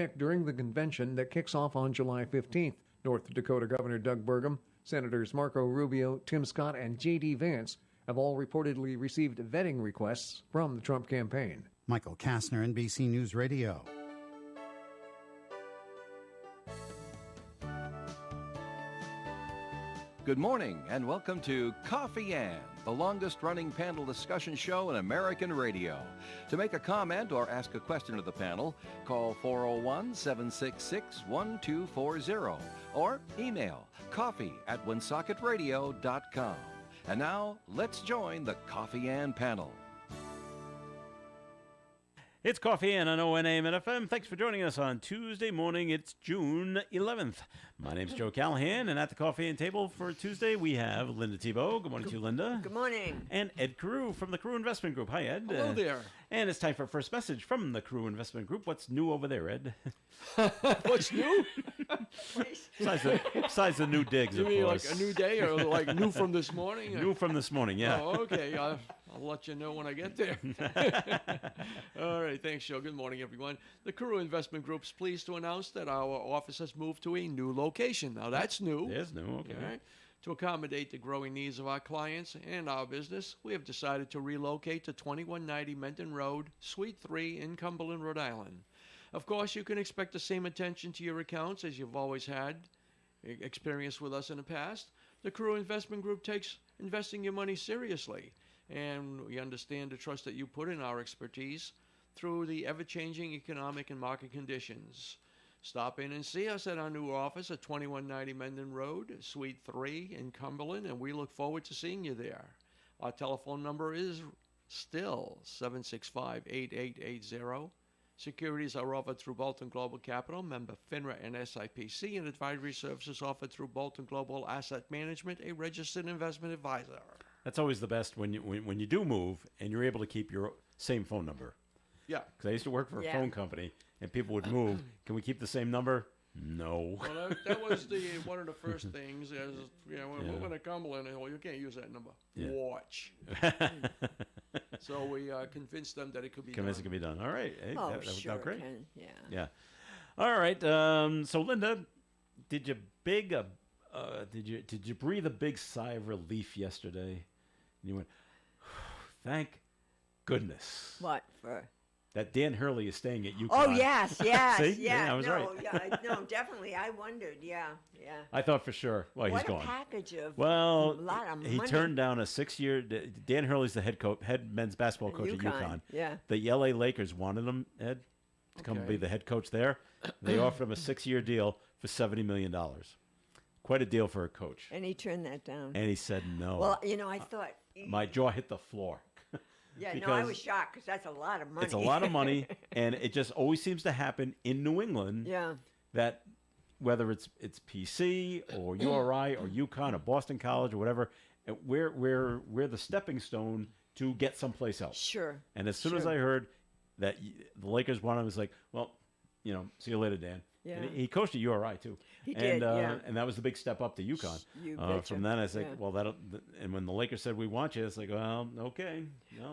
during the convention that kicks off on July 15th. North Dakota Governor Doug Burgum, Senators Marco Rubio, Tim Scott, and J.D. Vance have all reportedly received vetting requests from the Trump campaign. Michael Kastner, NBC News Radio. Good morning and welcome to Coffee Ann, the longest-running panel discussion show in American radio. To make a comment or ask a question of the panel, call 401-766-1240 or email coffee@woonsocket.radio.com. And now, let's join the Coffee Ann panel. It's Coffee Ann on ONAM and FM. Thanks for joining us on Tuesday morning. It's June 11th. My name's Joe Callahan, and at the Coffee Ann table for Tuesday, we have Linda Thibault. Good morning to you, Linda. Good morning. And Ed Carew from the Carew Investment Group. Hi, Ed. Hello there. And it's time for our first message from the Carew Investment Group. What's new over there, Ed? What's new? Besides the new digs, You of mean course. like a new day or like new from this morning? New from this morning, yeah. Oh, okay. I'll let you know when I get there. All right. Thanks, Joe. Good morning, everyone. The Carew Investment Group's pleased to announce that our office has moved to a new location. Now, that's new. There's new, okay. All right. To accommodate the growing needs of our clients and our business, we have decided to relocate to 2190 Menton Road, Suite 3 in Cumberland, Rhode Island. Of course, you can expect the same attention to your accounts as you've always had experience with us in the past. The Carew Investment Group takes investing your money seriously, and we understand the trust that you put in our expertise through the ever-changing economic and market conditions. Stop in and see us at our new office at 2190 Mendon Road, Suite 3 in Cumberland, and we look forward to seeing you there. Our telephone number is still 765-8880. Securities are offered through Bolton Global Capital, member FINRA and SIPC, and advisory services offered through Bolton Global Asset Management, a registered investment advisor. That's always the best when you do move and you're able to keep your same phone number. Yeah. Because I used to work for a phone company, and people would move. Can we keep the same number? No. Well, that was one of the first things. When we went to Cumberland, well, you can't use that number. Yeah. Watch. So we convinced them that it could be Convinced done. it could be done. All right. Hey, Oh, that was sure great. can. Yeah. Yeah. All right. So Linda, did you breathe a big sigh of relief yesterday? And you went, thank goodness. What for? That Dan Hurley is staying at UConn. Oh yes, See? yeah. Yeah, I was right. No, definitely. I wondered. Yeah. I thought for sure. Well, What he's gone. a package of Well, a lot of he money. turned down a 6-year. Dan Hurley's the head men's basketball coach at UConn. Yeah. The LA Lakers wanted him, Ed, to come Okay. be the head coach there. They offered him a 6-year deal for $70 million. Quite a deal for a coach. And he turned that down. And he said no. Well, I thought. My jaw hit the floor. Yeah, no, I because was shocked because that's a lot of money. It's a lot of money, and it just always seems to happen in New England. Yeah. That whether it's PC or URI or UConn or Boston College or whatever, we're the stepping stone to get someplace else. Sure. And as soon as I heard that the Lakers wanted him, I was like, well, see you later, Dan. Yeah. And he coached at URI too. He did, yeah. And that was the big step up to UConn. You betcha. From then, I was like, Yeah. well, and when the Lakers said we want you, it's like, well, okay,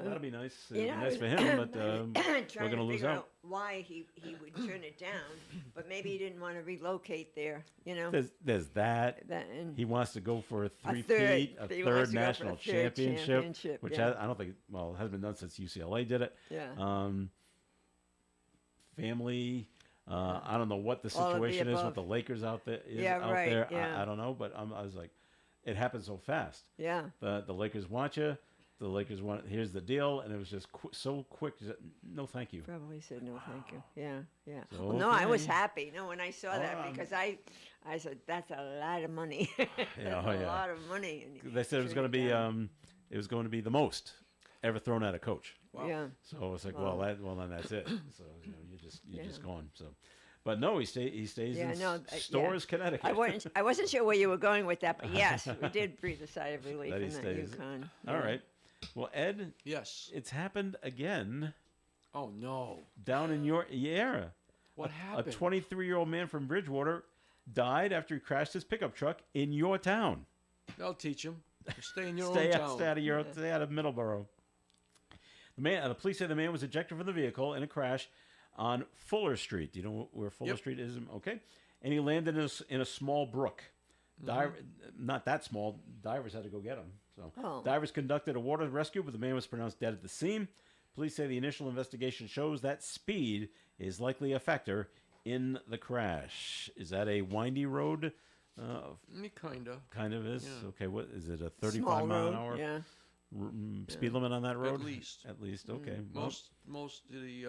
that'll be nice. It'll be I nice was for him, but trying we're going to lose figure out. why he would turn it down, but maybe he didn't want to relocate there. There's that. And He wants to go for a third- three-peat, he a wants third to go for a national third championship, which yeah. I don't think, it hasn't been done since UCLA did it. Yeah. Family. I don't know what the All of the situation is with above. the Lakers out there. Yeah, out right, there. yeah. I don't know, but I was like, it happened so fast. Yeah. The Lakers want you. The Lakers want. Here's the deal, and it was just so quick. No, thank you. Probably said no, thank you. Yeah, yeah. So, Well, no, I was okay. happy. No, when I saw that because I said that's a lot of money. That's a lot of money. And They said it was going to be the most ever thrown at a coach. Wow. Yeah. So it's like, Wow. well, then that's it. So you're just gone. So, but no, he stays Yeah, in no, Storrs, Connecticut. I wasn't sure where you were going with that, but yes, we did breathe a sigh of relief That he in that stays. UConn. All right. Well, Ed, Yes. it's happened again Oh, no. down in your area. What A happened? 23-year-old man from Bridgewater died after he crashed his pickup truck in your town. They'll teach him. Stay in your Stay own out, town. stay out of Middleborough. The police say the man was ejected from the vehicle in a crash on Fuller Street. Do you know where Fuller Yep. Street is? Okay. And he landed in a small brook. Not that small. Divers had to go get him. So Oh. divers conducted a water rescue, but the man was pronounced dead at the scene. Police say the initial investigation shows that speed is likely a factor in the crash. Is that a windy road? Kind of. Kind of is. Yeah. Okay. What is it? A 35 Small mile road, an hour yeah. speed limit on that road? At least. At least. Okay. Well, Most of the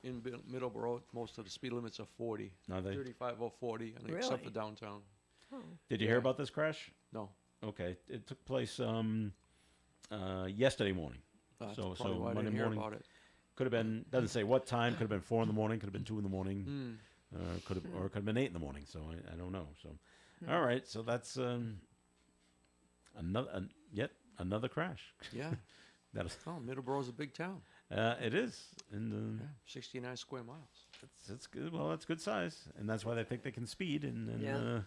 in Middleborough, most of the speed limits are 40. Are they? 35 or 40, and except Really? for downtown. did you hear about this crash? No. Okay. It took place yesterday morning. That's So probably why I Monday didn't hear morning. about it. Could have been, doesn't say what time, could have been 4 in the morning, could have been 2 in the morning, or it could have been 8 in the morning, so I don't know. So, all right, so that's yet another crash. Yeah. That'll, Oh, Middleborough's a big town. it is, and Yeah. 69 square miles. it's good. Well, that's good size, and that's why they think they can speed, and Yeah.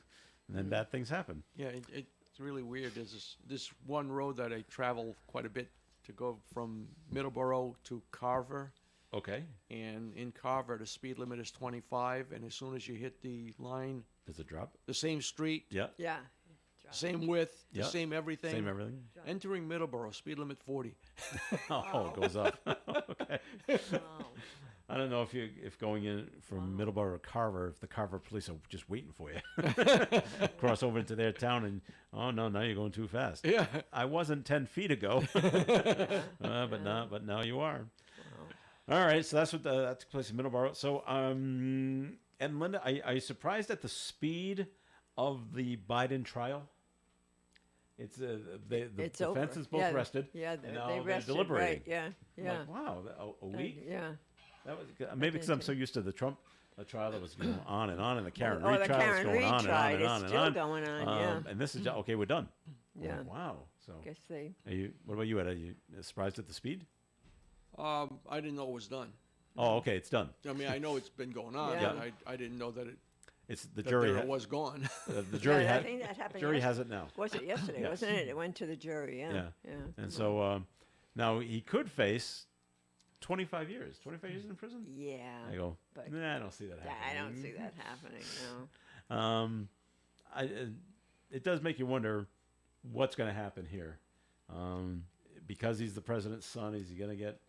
then bad things happen. Yeah, it's really weird. There's this one road that I travel quite a bit to go from Middleborough to Carver. Okay, And in Carver, the speed limit is 25. And as soon as you hit the line, does it drop? the same street, Yeah, Yeah. same width, Yeah. the same everything. same everything. Entering Middleborough, speed limit 40. Oh, it goes up. Okay. Oh. I don't know if going in from Middleborough to Carver, if the Carver police are just waiting for you. Cross over into their town and, oh, no, now you're going too fast. Yeah. I wasn't 10 feet ago, but now you are. All right, so that's what that took place in Middleborough. So, and Linda, are you surprised at the speed of the Biden trial? It's the It's defense over. is both Yeah, rested. Yeah, and they now they're rested. deliberating. Right. Yeah. I'm Yeah. like, wow, a week. Yeah. That was maybe because I'm so used to the Trump trial that was going on and on, and the Karen Oh, Reed the trial was Karen going Reed on and trial on and is on and still on. going on, yeah. And this is okay. We're done. I'm Yeah. like, wow. So, Guess they. what about you, Ed? Are you surprised at the speed? I didn't know it was done. Oh, okay, it's done. I mean, I know it's been going on, Yeah. but I didn't know that It's the that jury. it was gone. The jury Yeah, I had. think that happened Jury yes- has it now. Was it yesterday? Yes. Wasn't it? It went to the jury. Yeah. Yeah. Yeah. And so now he could face 25 years. 25 years in prison. Yeah. I go. but- Nah, I don't see that Yeah, happening. I don't see that happening. No. It does make you wonder what's going to happen here, because he's the president's son. Is he going to get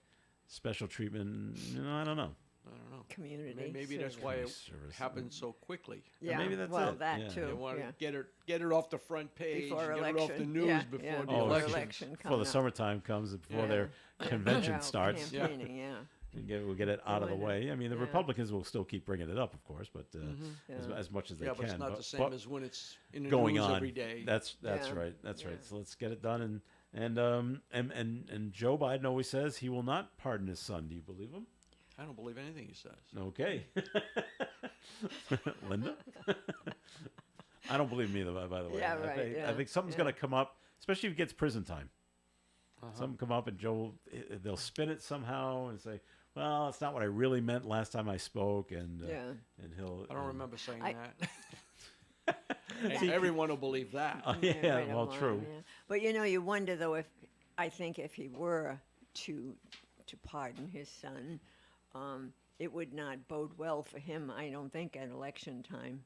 special treatment? I don't know. I don't know. Community. Maybe that's service. why it Service. happened so quickly. Yeah. maybe that's well, it, that yeah. too. They want yeah. to get it off the front page, Before get election. it off the news yeah, before yeah, the before election. election Before the coming up. summertime comes, and before Yeah. their convention Out starts, Campaigning, yeah. we'll get it out of the Why not? way. I mean, the Yeah. Republicans will still keep bringing it up, of course, but Yeah. as much as they Yeah, can. but it's not the same but as when it's in the going news on every day. That's Yeah. right. That's Yeah. right. So let's get it done. And Joe Biden always says he will not pardon his son. Do you believe him? I don't believe anything he says. Okay. Linda? I don't believe him either, by the way. Yeah, I right, think, yeah, something's yeah. going to come up, especially if he gets prison time. Uh-huh. Something come up and Joe, they'll spin it somehow and say, well, it's not what I really meant last time I spoke. And Yeah. and he'll. I don't remember saying I- that. And everyone will believe that. Yeah, right well, along, true. yeah. But you wonder though if he were to pardon his son, it would not bode well for him. I don't think at election time.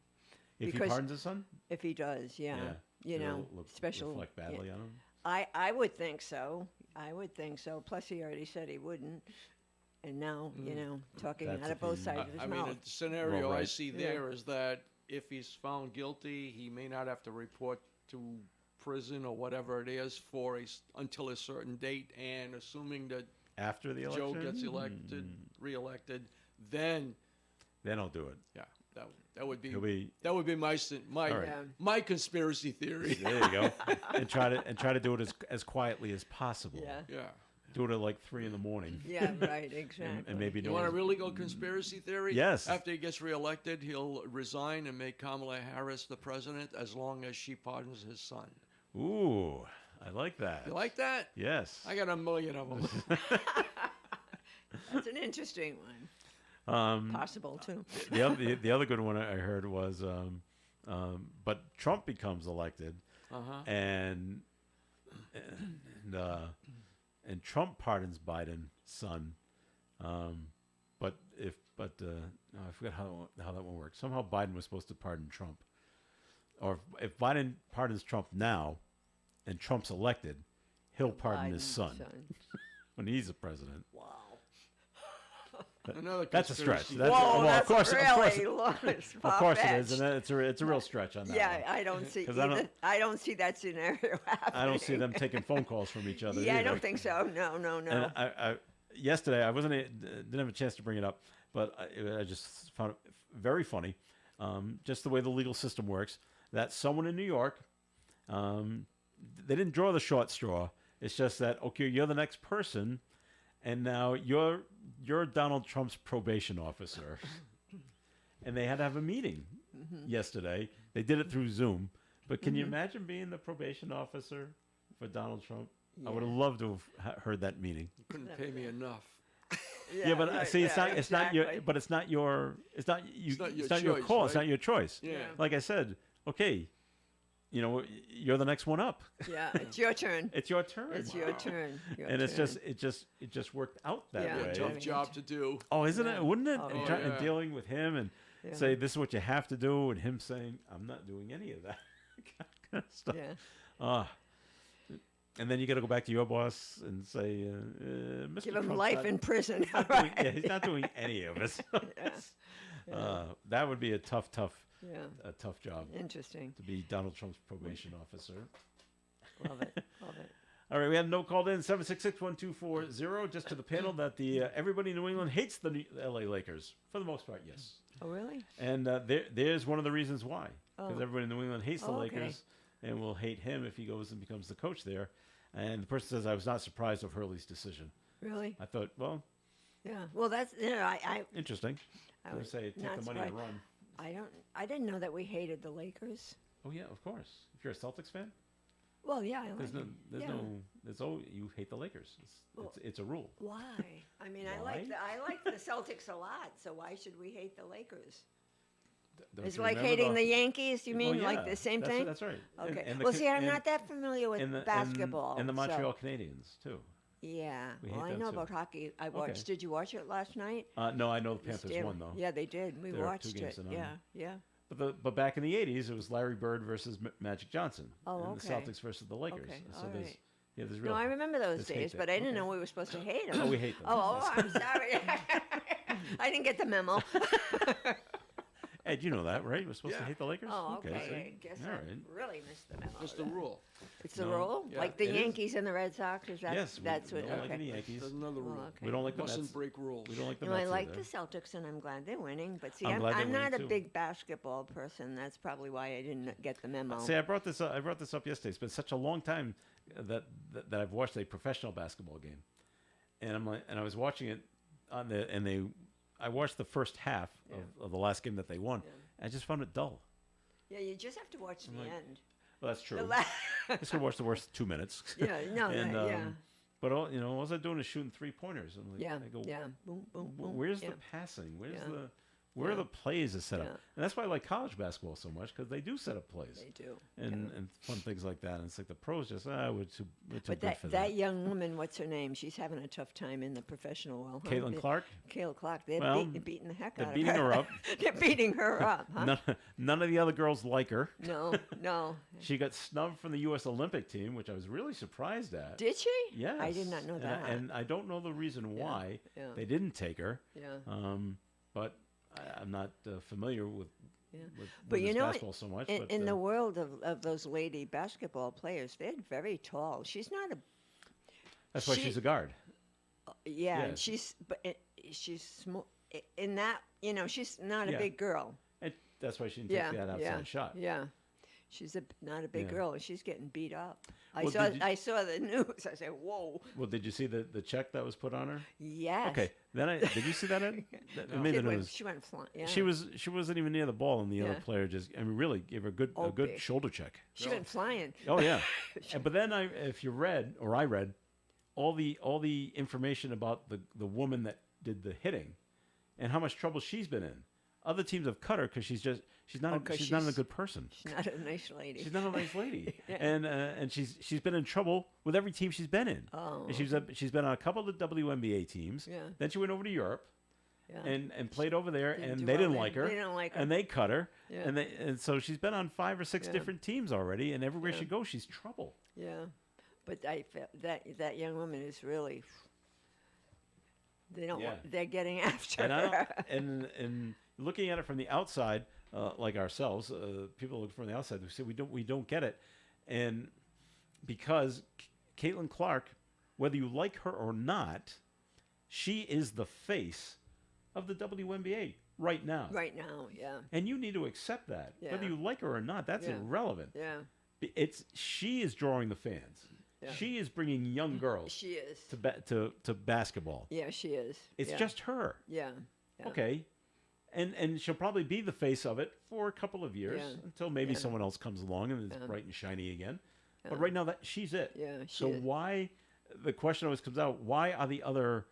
If he because- pardons his son? If he does, yeah, It'll special. reflect badly yeah. on him. I would think so. I would think so. Plus, he already said he wouldn't, and now talking That's out if of both he- sides of his I mean, mouth. the scenario Well, I right. see there is that if he's found guilty, he may not have to report to prison or whatever it is until a certain date. And assuming that After the Joe election? gets elected, reelected, then Then I'll do it. yeah, that would be He'll be that would be my All right. Yeah. my conspiracy theory. there. You go, and try to do it as quietly as possible. Yeah. Yeah. Do it at like 3 a.m. Yeah, right, exactly. and maybe You no want to one- really go conspiracy theory? Yes. After he gets reelected, he'll resign and make Kamala Harris the president as long as she pardons his son. Ooh, I like that. You like that? Yes. I got a million of them. That's an interesting one. Possible too. the other good one I heard was, but Trump becomes elected, Uh-huh. and Trump pardons Biden's son, but no, I forgot how that one works. Somehow Biden was supposed to pardon Trump, or if Biden pardons Trump now, and Trump's elected, he'll pardon his Biden's son when he's the president. Wow. Another That's a stretch. conspiracy. That's, Whoa, well, that's of course, really of course it is, and it's a real stretch on that. Yeah, one. I don't see 'Cause I don't- I don't see that scenario happening. I don't see them taking phone calls from each other. Yeah, I either. don't think so. No. And yesterday, I didn't have a chance to bring it up, but I just found it very funny, just the way the legal system works. That someone in New York, they didn't draw the short straw. It's just that, okay, you're the next person, and now you're Donald Trump's probation officer. And they had to have a meeting yesterday. They did it through Zoom. But can you imagine being the probation officer for Donald Trump? I would have loved to have heard that meeting. You couldn't pay me enough. Yeah, but right, see, it's yeah, not your choice, call. It's right? not your choice. Yeah. Like I said, okay, you're the next one up. Yeah, it's your turn. It's your turn. It's your turn. Your And it's turn. it just worked out that Yeah. way. Tough job to do. Oh, isn't Yeah. it? Wouldn't it? Oh, And yeah. and dealing with him and Yeah. say this is what you have to do, and him saying I'm not doing any of that kind of stuff. Yeah. And then you got to go back to your boss and say, Mr. Give him Trump's life not- in prison. not doing- yeah, he's not doing any of it. Yeah. That would be a tough Yeah. job Interesting. to be Donald Trump's probation officer. Love it. Love it. All right, we had a note called in 766-1240 just to the panel that the everybody in New England hates the LA Lakers for the most part. Yes, Oh, really? and there's one of the reasons why, because Oh. everybody in New England hates the Oh, okay. Lakers and will hate him if he goes and becomes the coach there. And the person says, I was not surprised of Hurley's decision. Really? I thought, well, Yeah. Well, that's interesting. I I would was say take not the money and surprised. run. I didn't know that we hated the Lakers. Oh yeah, of course. If you're a Celtics fan, Well, yeah, I there's like no, it. Yeah. you hate the Lakers. It's a rule. Why? I mean, I Why? like the Celtics a lot. So why should we hate the Lakers? Don't It's you like remember hating the Yankees. You mean Well, like yeah, the same that's, thing? That's right. Okay. And the Well, Ca- see, I'm and- not that familiar with and the- basketball. and the so- Montreal Canadiens too. Yeah. We Well, hate I them know too. about hockey. I watched. Did you watch it last night? No, I know the It's Panthers damn- won though. Yeah, they did. We There were watched 2 games it. to none. Yeah. But back in the '80s, it was Larry Bird versus Magic Johnson. Oh, and okay. the Celtics versus the Lakers. Okay, So all there's right. there's real. No, I remember those there's hate days, there. but I didn't Okay. know we were supposed to hate them. Oh, we hate them. Oh, I'm sorry. I didn't get the memo. Ed, you know that, right? We're supposed to Yeah. hate the Lakers. Oh, okay. so- I guess all I right. really missed the memo. That's the rule. It's the No. rule, Yeah, like the it is. Yankees and the Red Sox. Is that? Yes, that's we what. don't Okay. like any Yankees. There's another rule. okay. We don't like the Mustn't Mets. break rules. We don't like the No, I Mets like either. the Celtics, and I'm glad they're winning. But see, I'm I'm glad they're not winning, a too. big basketball person. That's probably why I didn't get the memo. See, I brought this up yesterday. It's been such a long time that I've watched a professional basketball game, and I was watching it I watched the first half of the last game that they won. I just found it dull. Yeah, you just have to watch the like- end. Well, that's true. The la- Just gonna watch the worst 2 minutes. yeah, no, and, yeah, But all I'm doing is shooting 3-pointers. I'm like, yeah, I go, yeah. Boom, boom, boom. where's yeah. the passing? Where's Yeah. where are Yeah. the plays is set up? Yeah. And that's why I like college basketball so much, because they do set up plays They do. and fun things like that. And it's like the pros just we're too But good that, for that young woman, what's her name? She's having a tough time in the professional world. Huh? Caitlin Clark. Caitlin Clark. They're Well, beating the heck they're out beating of her up. They're beating her up, huh? None of the other girls like her. No, no. She got snubbed from the U.S. Olympic team, which I was really surprised at. Did she? Yes. I did not know And that. and I don't know the reason why yeah. they didn't take her. Yeah. But I'm not familiar with But you women's know, basketball so much. in, but, in the world of those lady basketball players, they're very tall. She's not a. that's why she- she's a guard. Yeah, and Yes. she's small. In that, she's not a Yeah. big girl. And that's why she didn't Yeah, take that outside yeah, shot. yeah. She's not a big Yeah. girl, and she's getting beat up. Well, did you- I saw the news. I said, "Whoa!" Well, did you see the check that was put on her? Yes. Okay, then did you see that? Ed? That made the Kid went, news. she went flying. Yeah. She wasn't even near the ball, and the other Yeah. player just really gave her a good Oh, big. shoulder check. She went flying. Oh yeah, but then if you read or I read all the information about the woman that did the hitting, and how much trouble she's been in. Other teams have cut her because she's not Oh, 'cause she's not a she's- good person. She's not a nice lady. She's not a nice lady, Yeah. and she's been in trouble with every team she's been in. Oh, And she's been on a couple of WNBA teams. Yeah. Then she went over to Europe, Yeah. and played over there, Didn't and do they well didn't there. like her. They didn't like her. And they cut her. Yeah. And so she's been on 5 or 6 Yeah. different teams already, and everywhere Yeah. she goes, she's trouble. Yeah, but I felt that young woman is really. They don't. Yeah. They're getting after And I her. don't, and looking at it from the outside, like ourselves, people look from the outside. We say we don't get it, and because Caitlin Clark, whether you like her or not, she is the face of the WNBA right now. Right now, yeah, And you need to accept that, whether Yeah. you like her or not. That's Yeah. irrelevant. yeah. She is drawing the fans. Yeah. She is bringing young girls She is. to basketball. Yeah, she is. It's yeah. just her. Yeah. Yeah. Okay. And she'll probably be the face of it for a couple of years Yeah. until maybe Yeah. someone else comes along and is Yeah. bright and shiny again. Yeah. But right now that she's it. Yeah, she So is. why the question always comes out, why are the other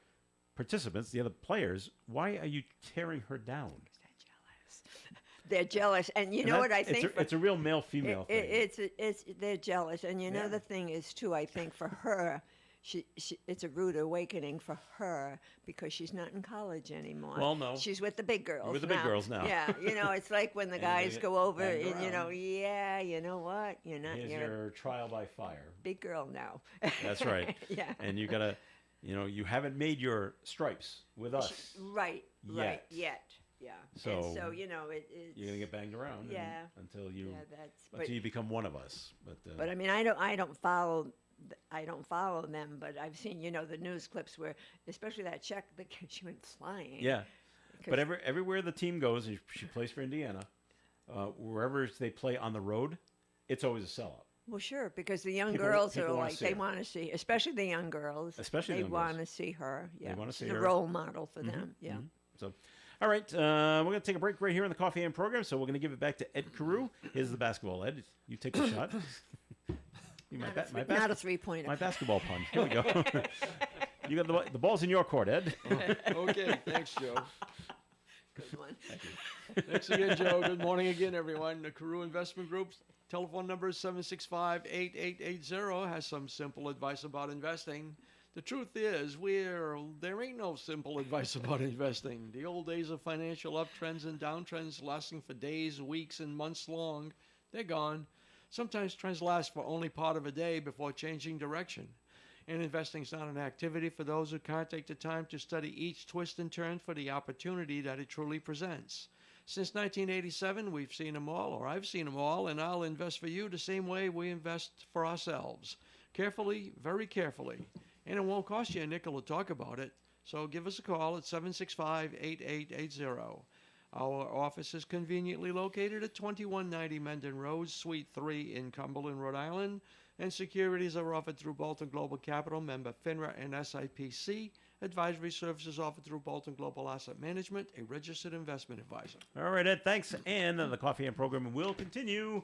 participants, the other players, why are you tearing her down? They're jealous, and you And know that- what I think? it's a real male female thing. It's they're jealous, and you know Yeah. the thing is too. I think for her, she it's a rude awakening for her because she's not in college anymore. Well, no. she's with the big girls. With the big girls now. Yeah, it's like when the And you guys get go over, banged and around. yeah, you know what? You're not. Here's You're a your trial by fire. big girl now. That's right. Yeah. And you gotta, you haven't made your stripes with us. Right. Yet. Yeah. So, and so it's. You're gonna get banged around. and- Yeah. until you Yeah, that's. until you become one of us. But, But I mean, I don't follow. I don't follow them, but I've seen the news clips where, especially that check that she went flying. yeah. 'Cause- But everywhere the team goes, and she plays for Indiana, wherever they play on the road, it's always a sellout. Well, sure, because the young People- girls people are wanna like see they her. want to see, especially the young girls. Especially the they young girls. want to see her. Yeah, wanna she's see a her. role model for them. Yeah. So, all right, we're going to take a break right here on the Coffee and program. So we're going to give it back to Ed Carew. Here's the basketball, Ed. You take the shot. Not a 3-pointer. My basketball pun. Here we go. You got the ball's in your court, Ed. Okay, thanks, Joe. Good one. Thanks again, Joe. Good morning again, everyone. The Carew Investment Group's telephone number is 765-8880. Has some simple advice about investing. The truth is, there ain't no simple advice about investing. The old days of financial uptrends and downtrends lasting for days, weeks, and months long, they're gone. Sometimes trends last for only part of a day before changing direction. And investing is not an activity for those who can't take the time to study each twist and turn for the opportunity that it truly presents. Since 1987, we've seen them all, or I've seen them all, and I'll invest for you the same way we invest for ourselves. Carefully, very carefully. And it won't cost you a nickel to talk about it. So give us a call at 765-8880. Our office is conveniently located at 2190 Mendon Road, Suite 3 in Cumberland, Rhode Island. And securities are offered through Bolton Global Capital, member FINRA and SIPC. Advisory services offered through Bolton Global Asset Management, a registered investment advisor. All right, Ed, thanks. And the Coffee and program will continue.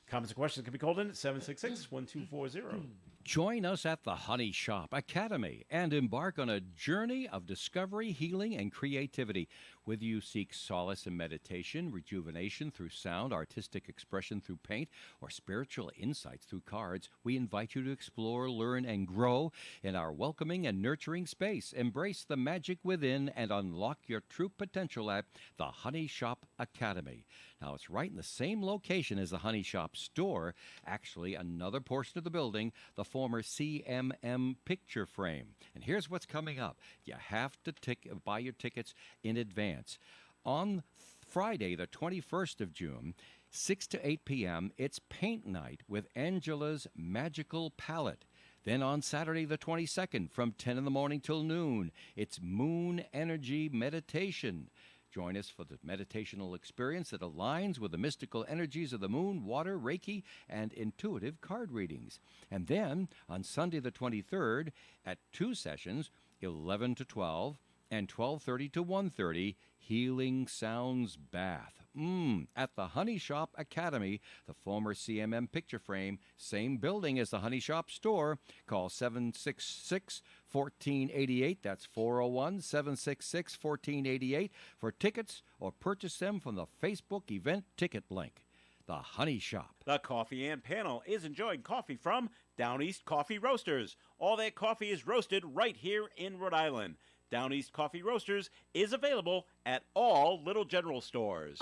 Comments and questions can be called in at 766-1240. Join us at the Honey Shop Academy and embark on a journey of discovery, healing, and creativity. Whether you seek solace in meditation, rejuvenation through sound, artistic expression through paint, or spiritual insights through cards, we invite you to explore, learn, and grow in our welcoming and nurturing space. Embrace the magic within and unlock your true potential at the Honey Shop Academy. Now, it's right in the same location as the Honey Shop store, actually another portion of the building, the former CMM picture frame. And here's what's coming up. You have to buy your tickets in advance. On Friday, the 21st of June, 6 to 8 p.m., it's paint night with Angela's Magical Palette. Then on Saturday, the 22nd, from 10 in the morning till noon, it's Moon Energy Meditation. Join us for the meditational experience that aligns with the mystical energies of the moon, water, Reiki, and intuitive card readings. And then on Sunday the 23rd at 2 sessions, 11 to 12 and 12:30 to 1:30, Healing Sounds Bath. At the Honey Shop Academy, the former CMM picture frame, same building as the Honey Shop store. Call 766-1488. That's 401-766-1488 for tickets or purchase them from the Facebook event ticket link. The Honey Shop. The Coffee and panel is enjoying coffee from Down East Coffee Roasters. All their coffee is roasted right here in Rhode Island. Down East Coffee Roasters is available at all Little General stores.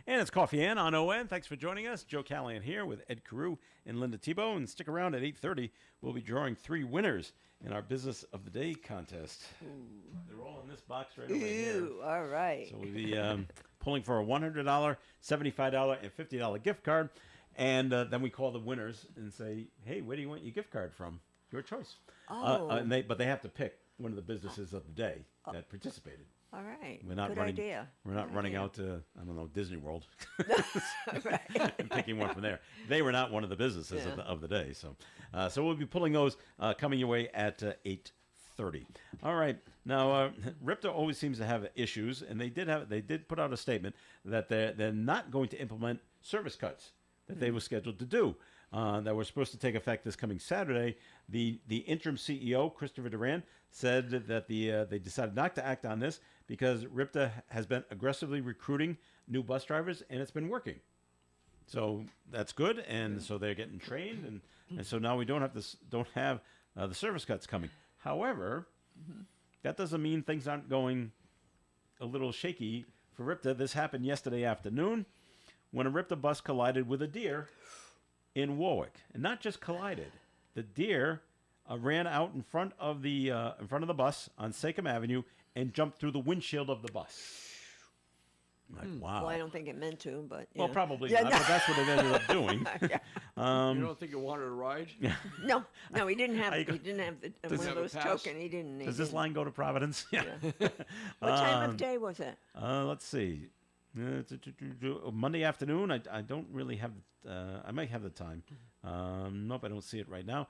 And it's Coffee Ann on ON. Thanks for joining us. Joe Callahan here with Ed Carew and Linda Tebow. And stick around at 8:30. We'll be drawing 3 winners in our Business of the Day contest. They're all in this box right over here. Ooh, all right. So we'll be pulling for a $100, $75, and $50 gift card. And then we call the winners and say, hey, where do you want your gift card from? Your choice. But they have to pick one of the businesses of the day that participated. All right. We're not Good running. idea. We're not Good running idea. out to Disney World Right. and picking one from there. They were not one of the businesses of the day. So we'll be pulling those coming your way at 8:30. All right. Now RIPTA always seems to have issues, and they did put out a statement that they're not going to implement service cuts that they were scheduled to do. That were supposed to take effect this coming Saturday. The interim CEO, Christopher Duran, said that they decided not to act on this because RIPTA has been aggressively recruiting new bus drivers, and it's been working. So that's good, and so they're getting trained, and so now we don't have the service cuts coming. However, that doesn't mean things aren't going a little shaky for RIPTA. This happened yesterday afternoon when a RIPTA bus collided with a deer in Warwick, and not just collided. The deer ran out in front of the bus on Seacom Avenue and jumped through the windshield of the bus. Like, wow. Well, I don't think it meant to, but Well, yeah. probably Yeah, not, no. but that's what it ended up doing. You don't think you wanted a ride? No, he didn't have. How you go- He didn't have the, Does one it of have a those pass? token. He didn't. Does this line go to Providence? Yeah. What time of day was it? Let's see. Monday afternoon. I don't really have. I might have the time. Nope, I don't see it right now.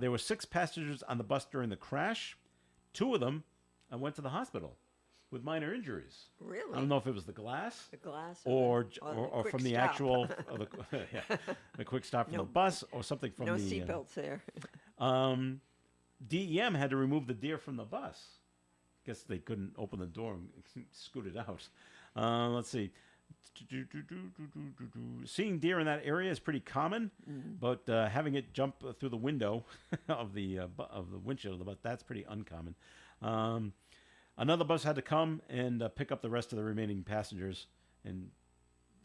There were 6 passengers on the bus during the crash. 2 of them went to the hospital with minor injuries. Really? I don't know if it was the glass The glass or the from quick the stop. actual the quick stop from the bus or something from no the seatbelts there. DEM had to remove the deer from the bus. Guess they couldn't open the door and scoot it out. Let's see. Seeing deer in that area is pretty common, but having it jump through the window of the windshield of the bus, that's pretty uncommon. Another bus had to come and pick up the rest of the remaining passengers and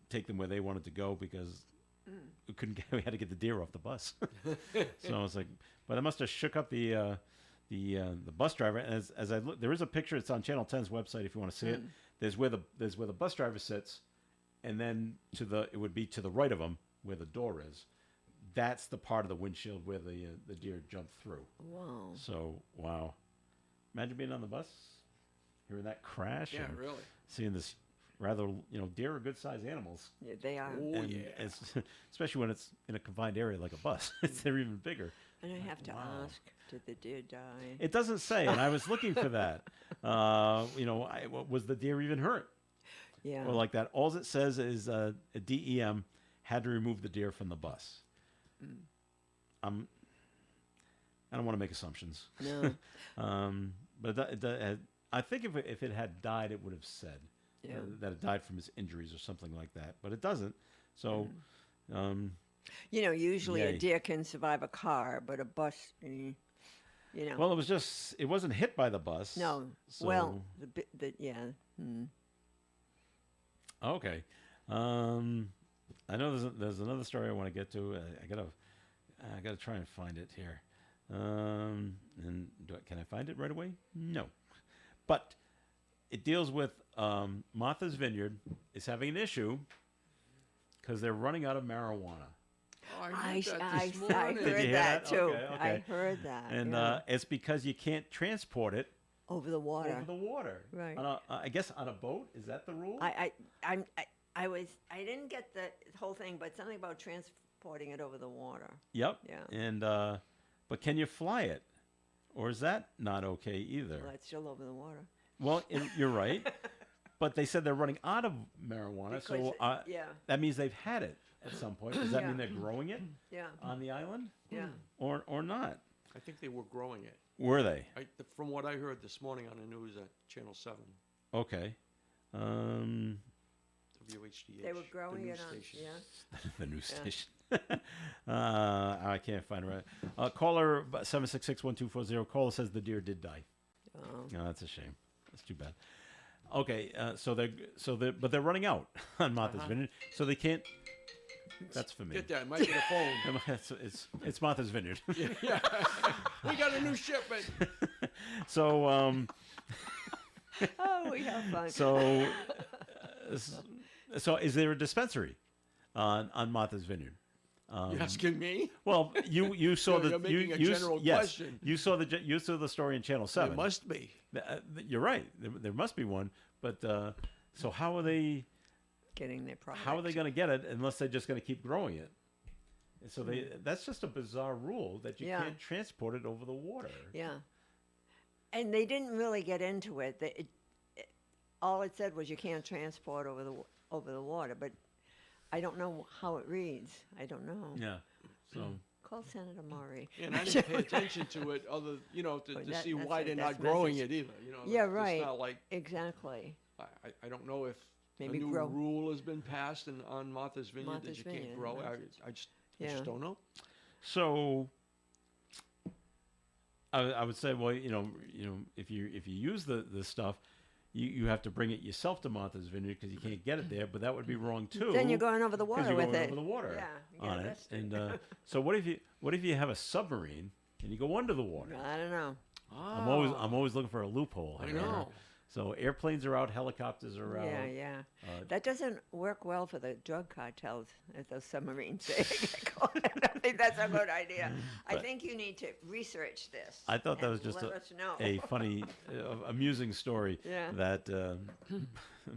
take them where they wanted to go because we couldn't. We had to get the deer off the bus. So I was like, but I must have shook up the bus driver. And as I look, there is a picture. It's on Channel 10's website if you want to see it. There's where the bus driver sits, and then it would be to the right of him where the door is. That's the part of the windshield where the deer jumped through. Wow. So wow, imagine being on the bus, hearing that crash, Yeah, and really. seeing this rather deer are good sized animals. Yeah, they are. Oh, And yeah. especially when it's in a confined area like a bus, they're even bigger. And I have to ask, did the deer die? It doesn't say, and I was looking for that. Was the deer even hurt Yeah. or like that? All it says is a DEM had to remove the deer from the bus. I don't want to make assumptions, No. but I think if it had died, it would have said Yeah. that it died from his injuries or something like that. But it doesn't. So. Usually Yay. a deer can survive a car, but a bus, Well, it wasn't hit by the bus. no. So, Well, yeah. okay. I know there's another story I want to get to. I gotta try and find it here. And can I find it right away? No. But it deals with Martha's Vineyard is having an issue because they're running out of marijuana. Oh, I I heard that I this morning. Did you heard hear that that? too. Okay, I okay. heard that. And yeah. it's because you can't transport it Over the water. over the water. Right. I guess on a boat. Is that the rule? I didn't get the whole thing, but something about transporting it over the water. Yep. Yeah. And but can you fly it, or is that not okay either? Well, it's still over the water. Well, you're right. But they said they're running out of marijuana, so Because yeah. that means they've had it at some point. Does that Yeah. mean they're growing it Yeah. on the island, Yeah. or not? I think they were growing it. Were they? From what I heard this morning on the news at Channel 7. Okay. WHDH. They were growing the it news on, station. yeah. The news station. I can't find it right. Caller 766-1240. Caller says the deer did die. Oh. Oh, that's a shame. That's too bad. Okay, but they're running out on Martha's Vineyard, so they can't. That's for me. Get that. It might be the phone. It's Martha's Vineyard. Yeah. We got a new shipment. So Oh, we have fun. so is there a dispensary on Martha's Vineyard? You asking me? Well, you saw You're the making a you general yes, question. you saw the story in Channel 7. There must be. You're right. There must be one, but so how are they Getting their product. going to get it unless they're just going to keep growing it? And so that's just a bizarre rule that you Yeah. can't transport it over the water. Yeah. And they didn't really get into it. All it said was you can't transport over the water, but I don't know how it reads. I don't know. Yeah. So Call Senator Murray. And I didn't pay attention to it to That- see that's why a- they're that's not growing message. it either. Yeah, It's right. not like, Exactly. I don't know if Maybe a new grow. rule has been passed on Martha's Vineyard Martha's that you can't Vineyard, grow. Martha's. I just Yeah. don't know. So I would say, well, if you use the stuff, you have to bring it yourself to Martha's Vineyard because you can't get it there. But that would be wrong too. Then you're going over the 'cause water you're with going it. over the water Yeah, you get on it. arrested. And so what if you have a submarine and you go under the water? I don't know. I'm always looking for a loophole. I here. know. So airplanes are out, helicopters are out. Yeah. That doesn't work well for the drug cartels at those submarines. They get caught. I think that's a good idea. I think you need to research this. I thought that and was just let us know. a funny, amusing story Yeah. that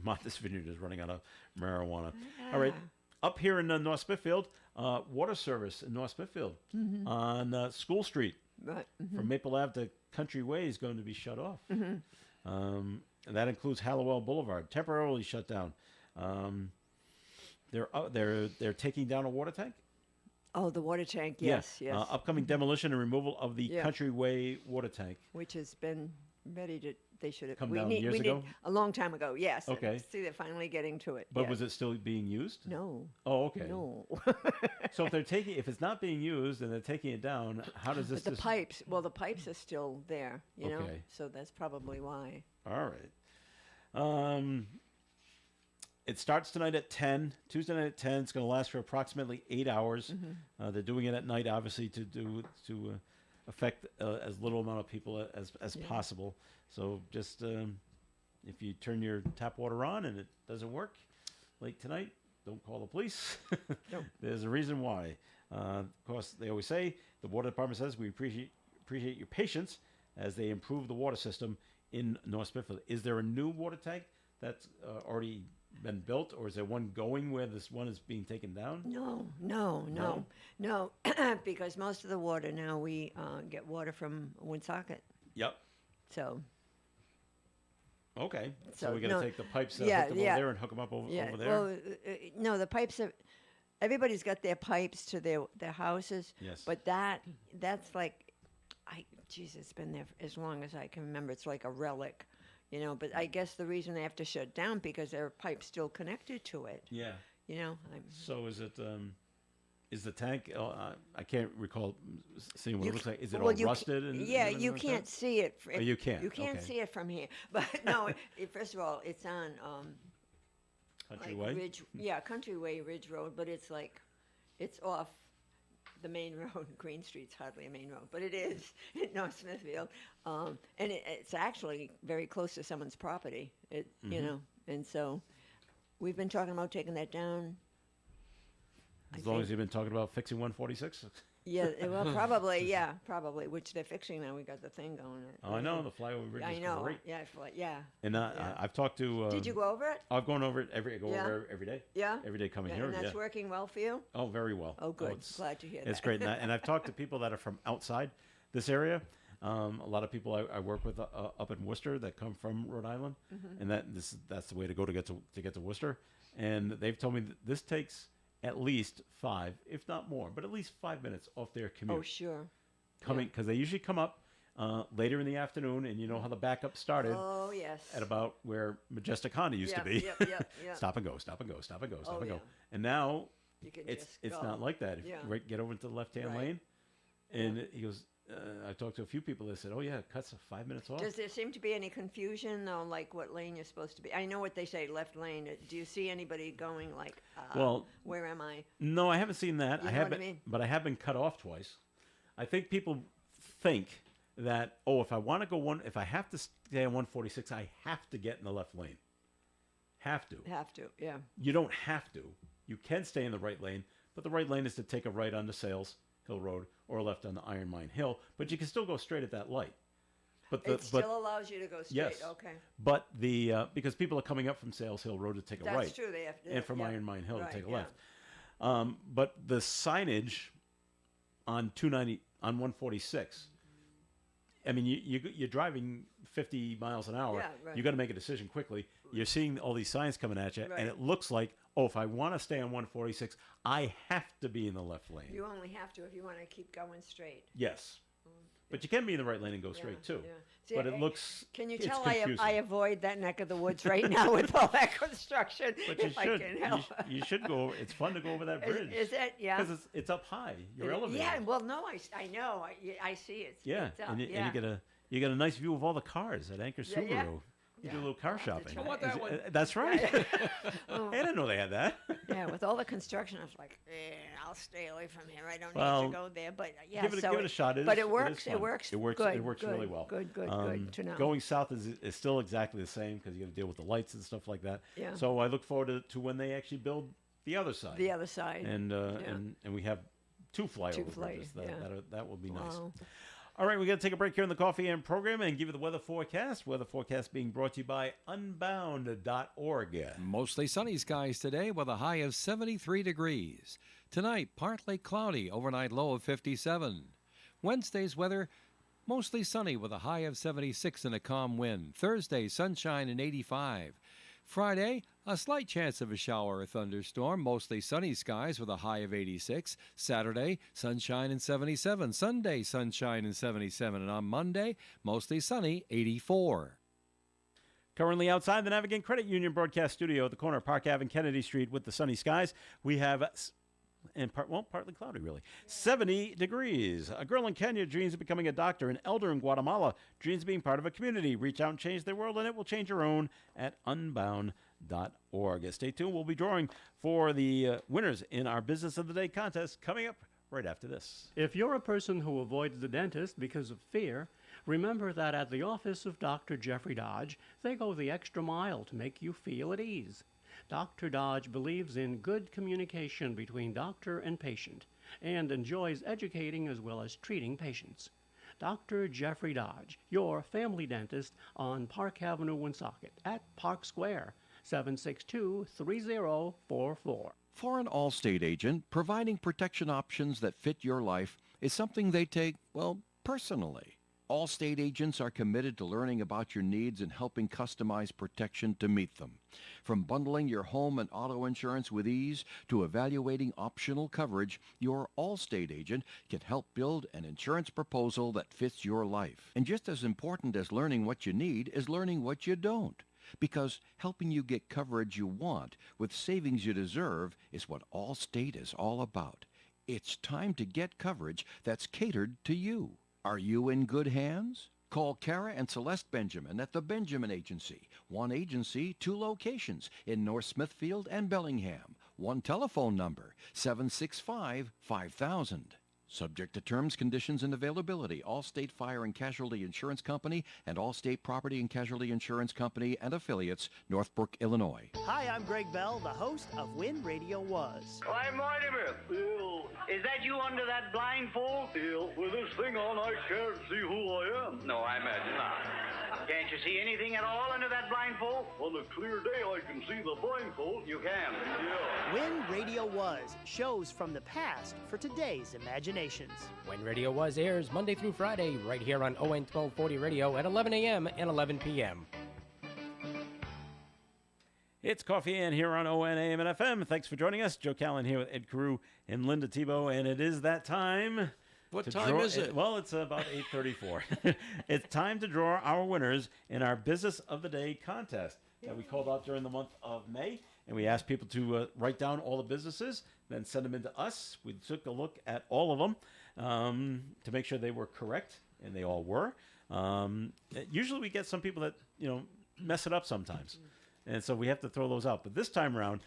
Martha's Vineyard is running out of marijuana. All right, up here in North Smithfield, water service in North Smithfield on School Street But, from Maple Ave to Country Way is going to be shut off. And that includes Hallowell Boulevard, temporarily shut down. They're taking down a water tank. oh, the water tank. Yes, yes. Upcoming demolition and removal of the Yeah. Country Way water tank. Which has been ready to. They should have Come down years we ago? a long time ago. Yes. and Okay. See, they're finally getting to it. But yes. was it still being used? No. Oh, okay. No. So if it's not being used and they're taking it down, how does this? But the pipes. Well, the pipes are still there. You know. Okay. So that's probably why. All right. It starts tonight at 10. Tuesday night at 10. It's going to last for approximately 8 hours. They're doing it at night, obviously, to affect as little amount of people as possible. So just if you turn your tap water on and it doesn't work late tonight, don't call the police. No. There's a reason why. Of course, they always say, the water department says, we appreciate your patience as they improve the water system in North Smithfield. Is there a new water tank that's already been built, or is there one going where this one is being taken down? No, because most of the water now we get water from Woonsocket. Yep. So Okay. So, So, we got to no, take the pipes that yeah, hook them yeah. over there and hook them up over there? Well, no, the pipes are. Everybody's got their pipes to their houses. Yes. But that's like, it's been there as long as I can remember. It's like a relic, you know. But I guess the reason they have to shut down because there are pipes still connected to it. Yeah. You know. So is it? Is the tank? I can't recall seeing what You it looks like. Is it well, all you ca- rusted? And yeah, everything you like can't that? see it. Oh, you can't, You can't okay. see it from here. But no, first of all, it's on Country like Way. Ridge. Yeah, Country Way, Ridge Road. But it's like, it's off the main road. Green Street's hardly a main road, but it is in North Smithfield, and it's actually very close to someone's property. You Mm-hmm. know, and so we've been talking about taking that down. As long as you've been talking about fixing 146. Yeah, well, probably, which they're fixing now. We got the thing going. Oh, I know the flyover bridge I is know. great. Yeah, yeah. And Yeah. I've talked to. Did you go over it? I've gone over it every day. Yeah. Every day coming Yeah, here. and that's yeah. working well for you? Oh, very well. Oh, good. it's- Glad to hear that. It's great, and I've talked to people that are from outside this area. A lot of people I work with up in Worcester that come from Rhode Island, Mm-hmm. and that's the way to go to get to Worcester. And they've told me that this takes at least 5, if not more, but at least 5 minutes off their commute Oh, sure. coming because they usually come up later in the afternoon, and you know how the backup started Oh, yes. at about where Majestic Honda used to Yep, be. yep, yep, yep. Stop and go, stop and go, stop and go, stop Oh, and go. yeah. And now You can it's just go. not like that. If Yeah. you get over into the left-hand Right. lane, and he goes, I talked to a few people that said, oh, yeah, it cuts 5 minutes off. Does there seem to be any confusion, though, like what lane you're supposed to be? I know what they say, left lane. Do you see anybody going like, Well, where am I? No, I haven't seen that. You I know have what I been, mean? but I have been cut off twice. I think people think that if I want to go if I have to stay on 146, I have to get in the left lane. Have to. Have to, yeah. You don't have to. You can stay in the right lane, but the right lane is to take a right onto Sales Hill Road or a left on the Iron Mine Hill. But you can still go straight at that light. But It still allows you to go straight. yes, Okay. But because people are coming up from Sales Hill Road to take a That's right, true. They have to. and from yeah. Iron Mine Hill Right, to take a yeah. left. But the signage on 290 on 146. I mean, you're driving 50 miles an hour. Yeah, right. You got to make a decision quickly. You're seeing all these signs coming at you, Right. and it looks like, if I want to stay on 146, I have to be in the left lane. You only have to if you want to keep going straight. Yes, but you can be in the right lane and go straight too. yeah. See, But it looks. Can you it's tell confusing. I avoid that neck of the woods right now with all that construction? But you if I should. can help. You should go. It's fun to go over that bridge. Is it? Yeah. Because it's up high. You're elevated. Yeah. Well, no, I know. I see it. Yeah, It's up, and yeah. you get a nice view of all the cars at Anchor Subaru. yeah. You do a little car shopping. try. I want that one. That's right. I didn't know they had that. Yeah, with all the construction, I was like, I'll stay away from here. I don't Well, need to go there. But yeah, give it so a shot. but It it is works. fun. It works. It works. Good, It works good, really well. Good. Good to know. Going south is still exactly the same because you got to deal with the lights and stuff like that. Yeah. So I look forward to when they actually build the other side. The other side. And and we have two flyover bridges. yeah. That will be nice. Wow. All right, we're going to take a break here in the Coffee and program and give you the weather forecast. Weather forecast being brought to you by unbound.org. Mostly sunny skies today with a high of 73 degrees. Tonight, partly cloudy, overnight low of 57. Wednesday's weather, mostly sunny with a high of 76 and a calm wind. Thursday, sunshine and 85. Friday, a slight chance of a shower or thunderstorm, mostly sunny skies with a high of 86. Saturday, sunshine and 77. Sunday, sunshine and 77. And on Monday, mostly sunny, 84. Currently outside the Navigant Credit Union broadcast studio at the corner of Park Ave and Kennedy Street with the sunny skies, we have, partly cloudy really, 70 degrees. A girl in Kenya dreams of becoming a doctor. An elder in Guatemala dreams of being part of a community. Reach out and change their world, and it will change your own at unbound.org. Stay tuned. We'll be drawing for the winners in our Business of the Day contest coming up right after this. If you're a person who avoids the dentist because of fear, remember that at the office of Dr. Jeffrey Dodge, they go the extra mile to make you feel at ease. Dr. Dodge believes in good communication between doctor and patient and enjoys educating as well as treating patients. Dr. Jeffrey Dodge, your family dentist on Park Avenue, Woonsocket at Park Square, 762-3044. For an Allstate agent, providing protection options that fit your life is something they take, personally. Allstate agents are committed to learning about your needs and helping customize protection to meet them. From bundling your home and auto insurance with ease to evaluating optional coverage, your Allstate agent can help build an insurance proposal that fits your life. And just as important as learning what you need is learning what you don't. Because helping you get coverage you want with savings you deserve is what Allstate is all about. It's time to get coverage that's catered to you. Are you in good hands? Call Kara and Celeste Benjamin at the Benjamin Agency. One agency, two locations in North Smithfield and Bellingham. One telephone number, 765-5000. Subject to terms, conditions, and availability. Allstate Fire and Casualty Insurance Company and Allstate Property and Casualty Insurance Company and affiliates, Northbrook, Illinois. Hi, I'm Greg Bell, the host of When Radio Was. Why, Mortimer. Bill. Is that you under that blindfold? Bill, with this thing on, I can't see who I am. No, I imagine not. Can't you see anything at all under that blindfold? On a clear day, I can see the blindfold. You can? Yeah. When Radio Was, shows from the past for today's imaginations. When Radio Was airs Monday through Friday, right here on ON 1240 Radio at 11 a.m. and 11 p.m. It's Coffee and here on ON AM and FM. Thanks for joining us. Joe Callan here with Ed Carew and Linda Tebow. And it is that time What to time draw- is it? Well, it's about 8:34. It's time to draw our winners in our Business of the Day contest that we called out during the month of May. And we asked people to write down all the businesses, then send them into us. We took a look at all of them to make sure they were correct, and they all were. Usually we get some people that, mess it up sometimes. And so we have to throw those out. But this time around,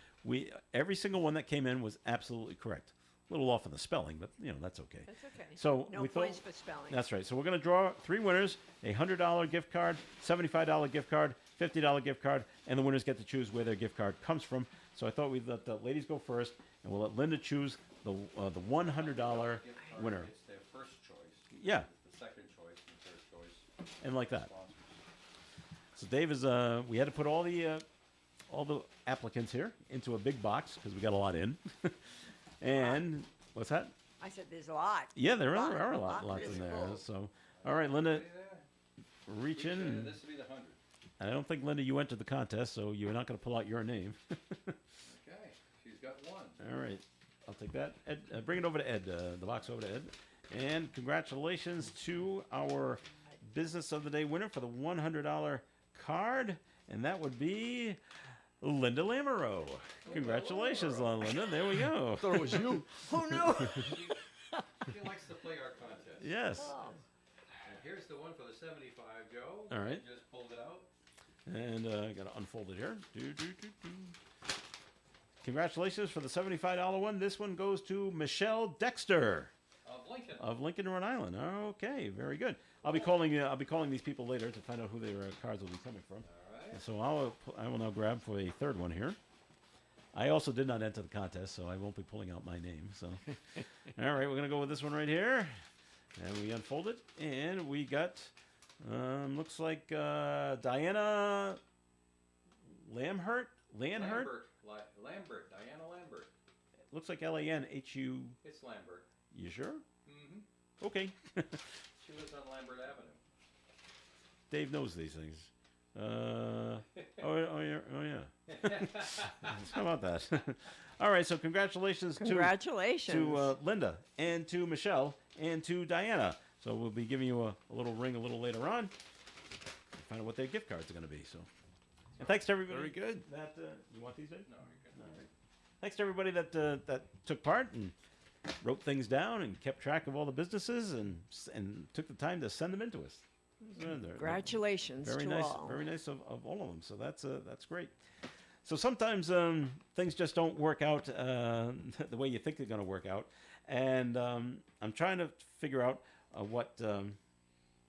every single one that came in was absolutely correct. A little off in the spelling, but, that's okay. That's okay. So no we points thought, for spelling. That's right. So we're going to draw 3 winners, a $100 gift card, $75 gift card, $50 gift card, and the winners get to choose where their gift card comes from. So I thought we'd let the ladies go first, and we'll let Linda choose the $100 winner. It's their first choice. Yeah, The second choice and third choice. and like that. So Dave is. We had to put all the applicants here into a big box because we got a lot in. And what's that? I said there's a lot. Yeah, there are a lot lots is in there. full. So, all right, Linda, reach in. and- This will be the 100. I don't think, Linda, you entered the contest, so you're not going to pull out your name. Okay. She's got one. All right. I'll take that. Ed, bring it over to Ed, the box over to Ed. And congratulations to our Business of the Day winner for the $100 card. And that would be Linda Lamoureux. Congratulations, Linda. There we go. I thought it was you. Who knew? She likes to play our contest. Yes. And here's the one for the 75, Joe. All right. Just pulled it out. And I got to unfold it here. Congratulations for the $75 one. This one goes to Michelle Dexter Of Lincoln. of Lincoln, Rhode Island. Okay, very good. I'll be calling these people later to find out who their cards will be coming from. All right. So I will now grab for a third one here. I also did not enter the contest, so I won't be pulling out my name. So, all right, we're gonna go with this one right here, and we unfold it, and we got looks like Diana Lamhurt. Lambert. Lambert. Diana Lambert. Looks like Lanhu. It's Lambert. You sure? Mm-hmm. Okay. She lives on Lambert Avenue. Dave knows these things. Oh yeah. How about that? All right. So congratulations to Linda and to Michelle and to Diana. So we'll be giving you a little ring a little later on. Find out what their gift cards are going to be. So, and thanks to everybody. Very good. That you want these, Dave? No, you're good. All right. Thanks to everybody that took part and wrote things down and kept track of all the businesses and took the time to send them in to us. Congratulations Very to nice, all. very nice of all of them. So that's great. So sometimes things just don't work out the way you think they're going to work out, and I'm trying to figure out what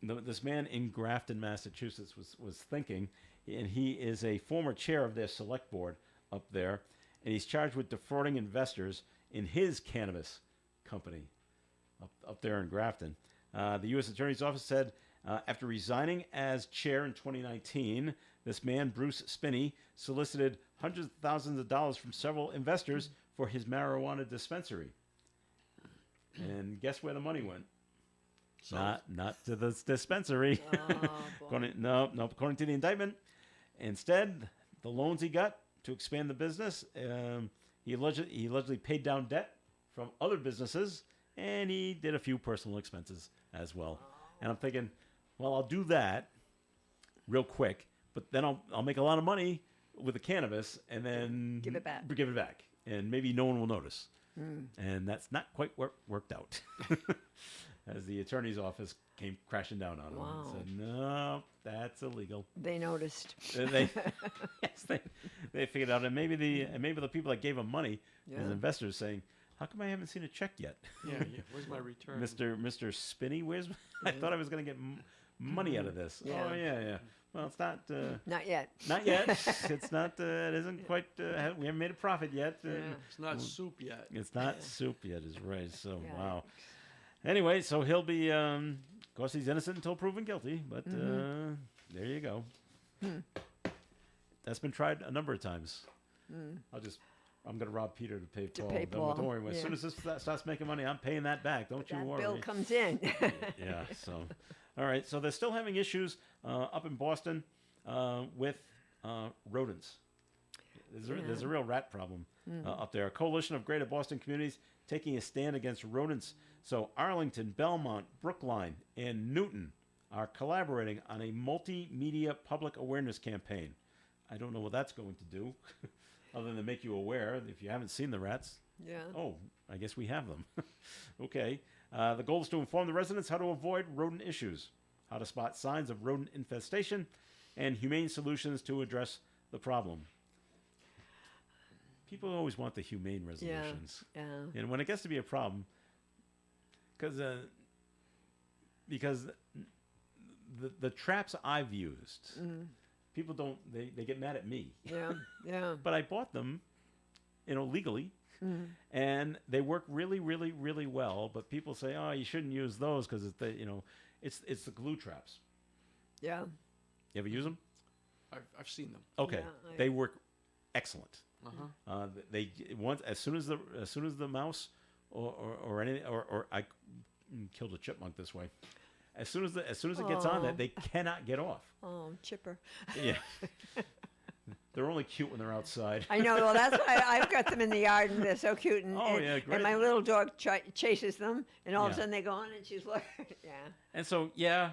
this man in Grafton, Massachusetts, was thinking, and he is a former chair of their select board up there, and he's charged with defrauding investors in his cannabis company up there in Grafton. The U.S. Attorney's Office said after resigning as chair in 2019, this man, Bruce Spinney, solicited hundreds of thousands of dollars from several investors for his marijuana dispensary. And guess where the money went? So, Not to the dispensary. According to the indictment. Instead, the loans he got to expand the business, he allegedly paid down debt from other businesses, and he did a few personal expenses as well. And I'm thinking, well, I'll do that real quick, but then I'll make a lot of money with the cannabis, and then Give it back. Give it back, and maybe no one will notice. And that's not quite worked out. As the attorney's office came crashing down on him and said, no, that's illegal. They noticed. They figured out, and maybe the people that gave him money, his investors, saying, "How come I haven't seen a check yet?" yeah. Where's my return? Mr. Spinney, where's? I thought I was going to get money out of this. Yeah. Oh yeah. Well, it's not. Not yet. Not yet. It's not. It isn't quite. We haven't made a profit yet. It's not soup yet. It's not soup yet. Is right. So Yeah. wow. Anyway, so he'll be. Of course, he's innocent until proven guilty. But there you go. That's been tried a number of times. I'm going to rob Peter to pay Paul. pay Paul, Don't worry. As yeah. soon as this starts making money, I'm paying that back. Don't you That worry. bill comes in. Yeah. So, all right. So they're still having issues up in Boston with rodents. There's a real rat problem up there. A coalition of Greater Boston communities taking a stand against rodents. So Arlington, Belmont, Brookline, and Newton are collaborating on a multimedia public awareness campaign. I don't know what that's going to do, other than make you aware. If you haven't seen the rats, oh, I guess we have them. Okay. The goal is to inform the residents how to avoid rodent issues, how to spot signs of rodent infestation, and humane solutions to address the problem. People always want the humane resolutions. Yeah. And when it gets to be a problem, because the traps I've used, people don't, they get mad at me. Yeah. But I bought them, legally. And they work really, really, really well. But people say, "Oh, you shouldn't use those because it's the glue traps." Yeah. You ever use them? I've seen them. Okay, Yeah, they work excellent. Uh-huh. They once as soon as the mouse or anything or I killed a chipmunk this way. As soon as it gets on that, they cannot get off. Oh, chipper. Yeah. They're only cute when they're outside. I know. Well, that's why I've got them in the yard, and they're so cute. And, yeah, great. And my little dog chases them, and all of a Yeah. sudden they go on, and she's like, yeah. And so, they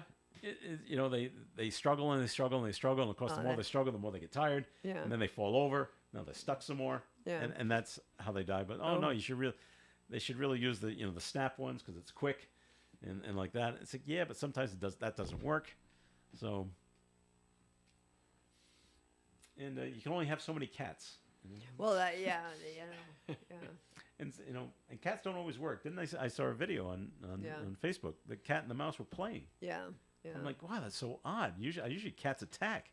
struggle and they struggle and they struggle, and of course, the more they struggle, the more they get tired. Yeah. And then they fall over. Now they're stuck some more. Yeah. And that's how they die. But no, they should really use the the snap ones because it's quick, and like that. It's like but sometimes that doesn't work. So. And you can only have so many cats. Well, yeah. And and cats don't always work. Didn't I saw a video on Facebook. The cat and the mouse were playing. Yeah. I'm like, wow, that's so odd. Usually cats attack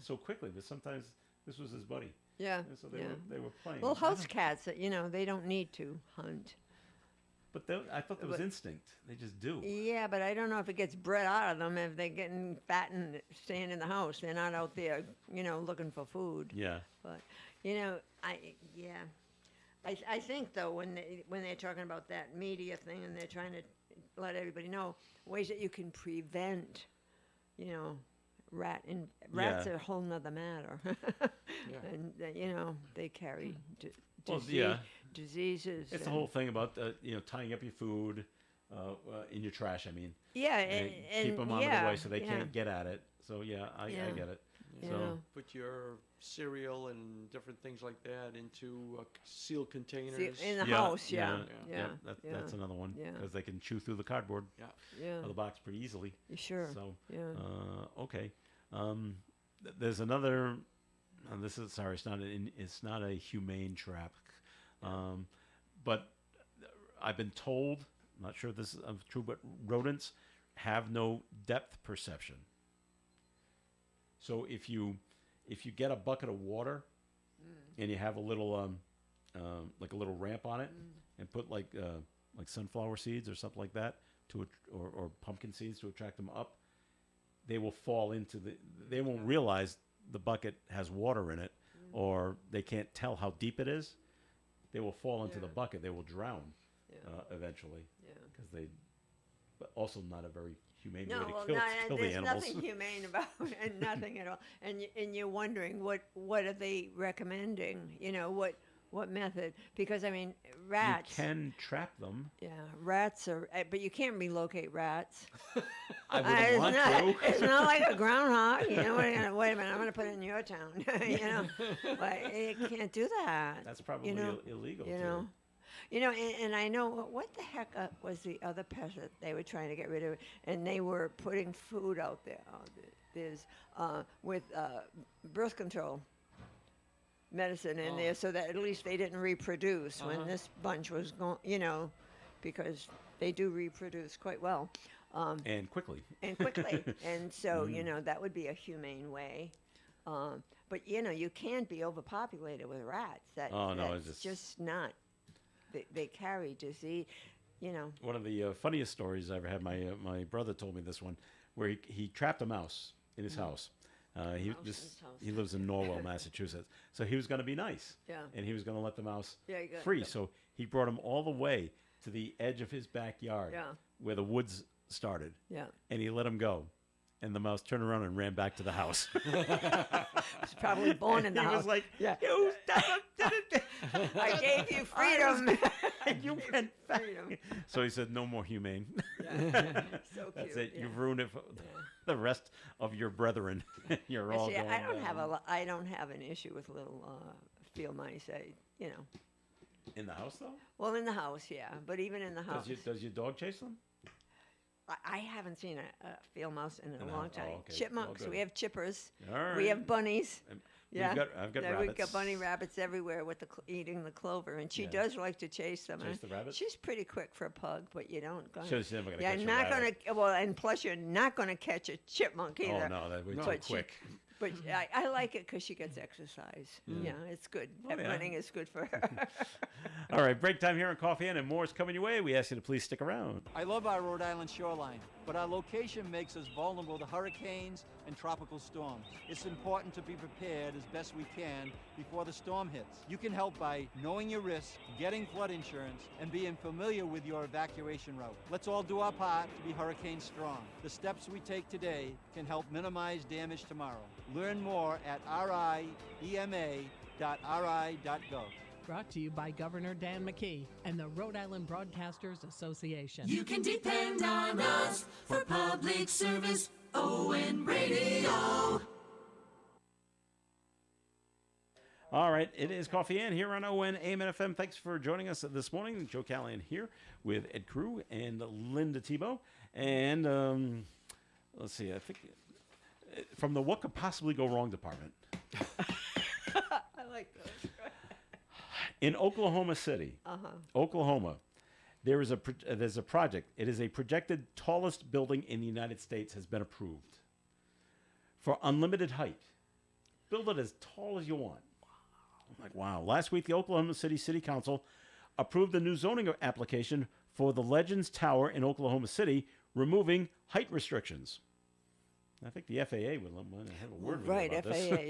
so quickly, but sometimes this was his buddy. Yeah. And so they were playing. Well, house cats, they don't need to hunt. But I thought there was instinct. They just do. Yeah, but I don't know if it gets bred out of them if they're getting fat and staying in the house. They're not out there, looking for food. Yeah. But I think though when they're talking about that media thing and they're trying to let everybody know ways that you can prevent, rats are a whole nother matter. And they carry diseases. It's the whole thing about tying up your food in your trash. I mean, yeah, and keep them out of the way so they can't get at it. So I get it. So put your cereal and different things like that into sealed containers in the house. Yeah. That's another one because they can chew through the cardboard of the box pretty easily. Sure. So okay. There's another. This is sorry. It's not a humane trap. But I've been told, I'm not sure if this is true, but rodents have no depth perception. So if you get a bucket of water and you have a little like a little ramp on it and put like sunflower seeds or something like that or pumpkin seeds to attract them up, they will fall into they won't realize the bucket has water in it or they can't tell how deep it is. They will fall into the bucket. They will drown eventually because but also not a very humane way to kill the animals. There's nothing humane about it, nothing at all. And you're wondering what are they recommending? What method? Because I mean, rats. You can trap them. Yeah, rats are, but you can't relocate rats. I wouldn't want to. It's not like a groundhog. Wait a minute, I'm going to put it in your town. But you can't do that. That's probably illegal too. And I know what the heck was the other pest that they were trying to get rid of, and they were putting food out there. There's with birth control medicine in there so that at least they didn't reproduce when this bunch was going, because they do reproduce quite well. And quickly. And so, that would be a humane way. But, you can't be overpopulated with rats. That's just not. They carry disease, One of the funniest stories I ever had, my brother told me this one, where he trapped a mouse in his house. He lives in Norwell, Massachusetts. So he was going to be nice. Yeah. And he was going to let the mouse Yeah, free. So he brought him all the way to the edge of his backyard where the woods started. Yeah. And he let him go. And the mouse turned around and ran back to the house. He's probably born in the He house. was like, yeah. "You I gave you freedom. you went back." Freedom. So he said, "No more humane." So That's cute, it. yeah. You've ruined it for the rest of your brethren. You're all See, going I don't have down. I don't have an issue with little field mice. In the house, though? Well, in the house, yeah, but even in the house, Does your dog chase them? I haven't seen a field mouse in a In the long house. Oh, time. okay. Chipmunks, Well, we good. have chippers, All right. we have bunnies. And Yeah, I've got yeah, rabbits. we've got bunny rabbits everywhere with eating the clover, and she Yeah. does like to chase them. Chase the rabbits? She's pretty quick for a pug, but you don't. She's never gonna yeah, catch a not rabbit. gonna. Well, and plus you're not gonna catch a chipmunk either. Oh, no, that would be too But she- quick. But I like it because she gets exercise. Yeah, it's good. Oh, yeah. Running is good for her. All right, break time here on Coffee Inn, and more is coming your way. We ask you to please stick around. I love our Rhode Island shoreline, but our location makes us vulnerable to hurricanes and tropical storms. It's important to be prepared as best we can before the storm hits. You can help by knowing your risks, getting flood insurance, and being familiar with your evacuation route. Let's all do our part to be hurricane strong. The steps we take today can help minimize damage tomorrow. Learn more at riema.ri.gov. Brought to you by Governor Dan McKee and the Rhode Island Broadcasters Association. You can depend on us for public service. ON Radio. All right, it is Coffee Inn here on ON AM and FM. Thanks for joining us this morning. Joe Callahan here with Ed Crew and Linda Tebow. And let's see, I think from the What Could Possibly Go Wrong department. I like those. In Oklahoma City, Oklahoma, there's a project. It is a projected tallest building in the United States has been approved for unlimited height. Build it as tall as you want. I'm like, wow. Last week, the Oklahoma City Council approved the new zoning application for the Legends Tower in Oklahoma City, removing height restrictions. I think the FAA would want to have a word with you Right, about FAA, this.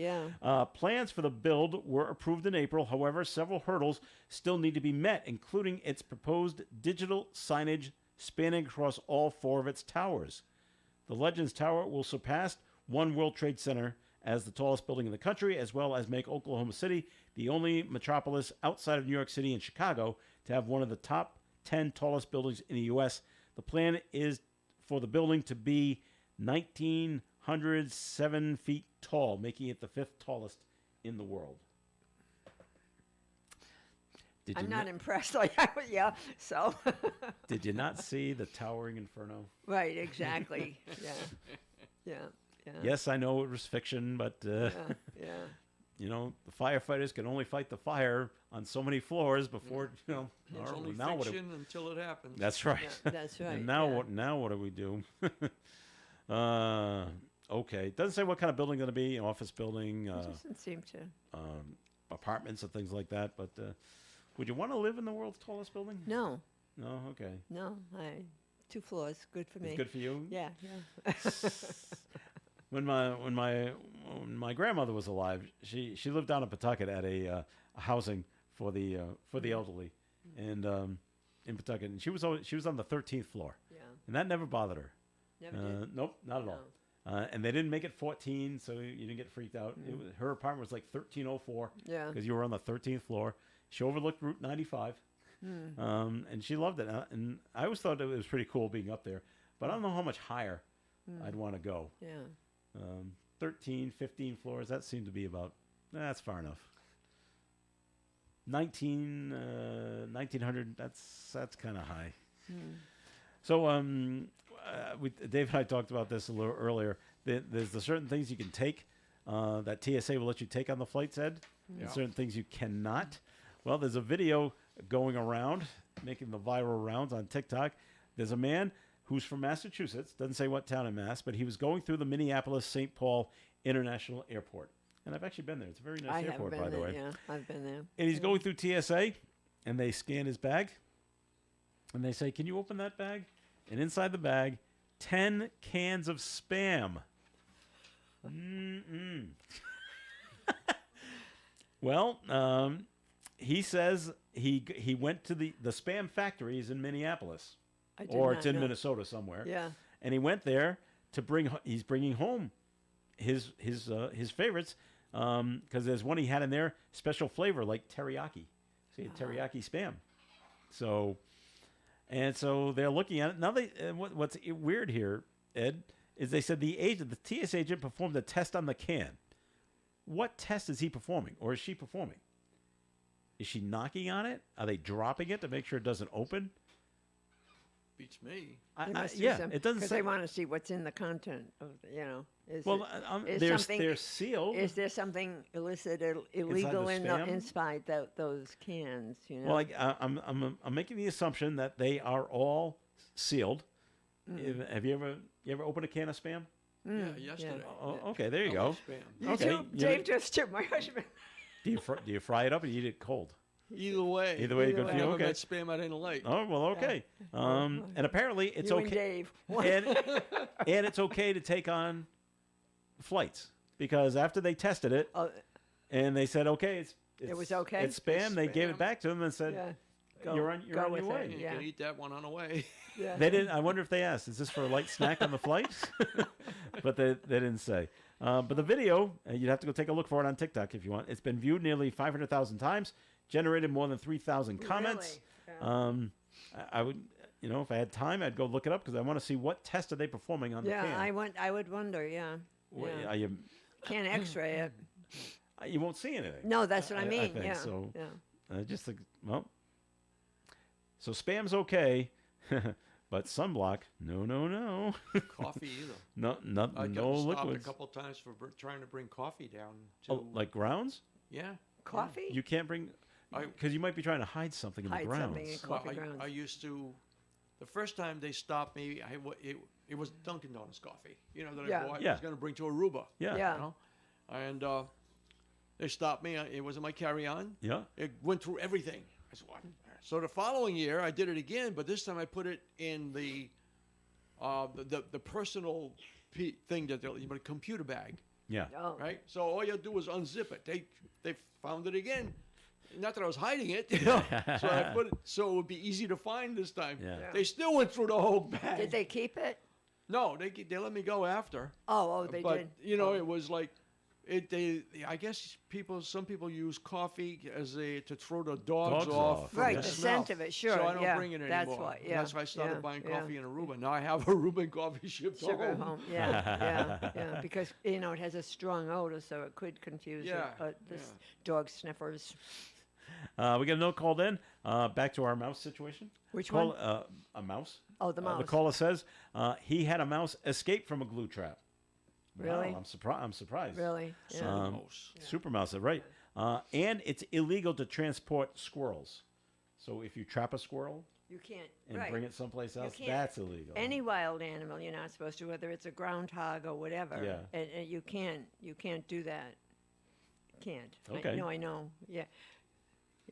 yeah. Plans for the build were approved in April. However, several hurdles still need to be met, including its proposed digital signage spanning across all four of its towers. The Legends Tower will surpass One World Trade Center as the tallest building in the country, as well as make Oklahoma City the only metropolis outside of New York City and Chicago to have one of the top 10 tallest buildings in the U.S. The plan is for the building to be 1,907 feet tall, making it the fifth tallest in the world. I'm not impressed. Yeah, so. Did you not see the towering inferno? Right, exactly. Yeah. Yes, I know it was fiction, but yeah. you know, the firefighters can only fight the fire on so many floors before It's or only now fiction until it happens. That's right. Yeah, that's right, And now yeah. what? Now what do we do? Okay, it doesn't say what kind of building it's going to be. Office building, It doesn't seem to. apartments and things like that. But would you want to live in the world's tallest building? No. No. Okay. No, 2 floors, good for me. It's good for you. Yeah. When my grandmother was alive, she lived down in Pawtucket at a housing for the elderly, and in Pawtucket, and she was on the 13th floor. Yeah. And that never bothered her. Never did. Nope, not at all. And they didn't make it 14, so you didn't get freaked out. Her apartment was like 1304. Yeah. Because you were on the 13th floor. She overlooked Route 95. And she loved it. And I always thought it was pretty cool being up there. But I don't know how much higher I'd want to go. Yeah. 13, 15 floors, that seemed to be about, that's far enough. 1900, that's kind of high. So Dave and I talked about this a little earlier. There's the certain things you can take that TSA will let you take on the flights, Ed, and certain things you cannot. Well, there's a video going around, making the viral rounds on TikTok. There's a man who's from Massachusetts, doesn't say what town in Mass, but he was going through the Minneapolis-St. Paul International Airport. And I've actually been there. It's a very nice airport, by the way. Yeah, I've been there. And he's going through TSA, and they scan his bag, and they say, "Can you open that bag?" And inside the bag, 10 cans of Spam. Well, he says he went to the Spam factories in Minneapolis, I did or not it's in know. Minnesota somewhere. Yeah. And he went there he's bringing home his favorites because there's one he had in there special flavor like teriyaki. See, teriyaki spam. So they're looking at it now. What's weird here, Ed, is they said the TS agent performed a test on the can. What test is he performing, or is she performing? Is she knocking on it? Are they dropping it to make sure it doesn't open? Beats me. They must do Yeah, some- it doesn't because say. they want to see what's in the content of, Is Well, is they're sealed. Is there something illicit or illegal the spam? inside those cans? Well, I'm making the assumption that they are all sealed. Have you ever opened a can of spam? Yeah, yesterday. Oh, okay, there you I go. love spam. Okay, Dave just took my husband. do you fry it up or you eat it cold? Either way. Either way, good for I you. never Okay. met spam I didn't like. Oh well, okay. And apparently it's You okay. and Dave. And it's okay to take on flights because after they tested it, and they said okay, It was okay? It's spam. It's They gave spam. it back to them and said, Go- "You're on go your with way." it. You can eat that one on the way. Yeah. They didn't. I wonder if they asked, "Is this for a light snack on the flight?" But they didn't say. But the video, you'd have to go take a look for it on TikTok if you want. It's been viewed nearly 500,000 times, generated more than 3,000 comments. Really? I would, if I had time, I'd go look it up because I want to see what test are they performing on the can. I would wonder. Yeah. Are you, Can't X-ray it. you won't see anything. No, that's what I mean. I think yeah. so. Yeah. I just think, well, so spam's okay, but sunblock, no. Coffee either. No, I no got stopped liquids. a couple times for trying to bring coffee down. Oh, like grounds? Yeah. Coffee? You can't bring, because you might be trying to hide something in Hide the grounds. something in Well, coffee grounds. I used to. The first time they stopped me, it was Dunkin' Donuts coffee. That I bought. I Yeah. was going to bring to Aruba. Yeah. Yeah. And they stopped me. It was in my carry-on. Yeah. It went through everything. I said, what? So the following year, I did it again, but this time I put it in the personal thing the computer bag. Yeah. Oh. Right. So all you do is unzip it. They found it again. Not that I was hiding it, so I put it so it would be easy to find this time. Yeah. They still went through the whole bag. Did they keep it? No, they let me go after. Oh, they but, did. It was like I guess some people use coffee to throw the dogs off. Right, from the smell. scent of it, sure. So I don't yeah, bring it anymore. That's why. Yeah. That's why I started yeah, buying yeah. coffee in Aruba. Now I have Aruban coffee shipped Sugar home. home. Yeah, yeah. Because it has a strong odor, so it could confuse the dog sniffers. We got a note called in. Back to our mouse situation. Which one? one? A mouse. Oh, the mouse. The caller says he had a mouse escape from a glue trap. Really? Wow, I'm surprised. Really? Yeah. Super mouse, right? And it's illegal to transport squirrels. So if you trap a squirrel You can't. and right. bring it someplace else, can't- that's illegal. Any wild animal, you're not supposed to, whether it's a groundhog or whatever. Yeah. And you can't do that. Can't. Okay. I know. Yeah.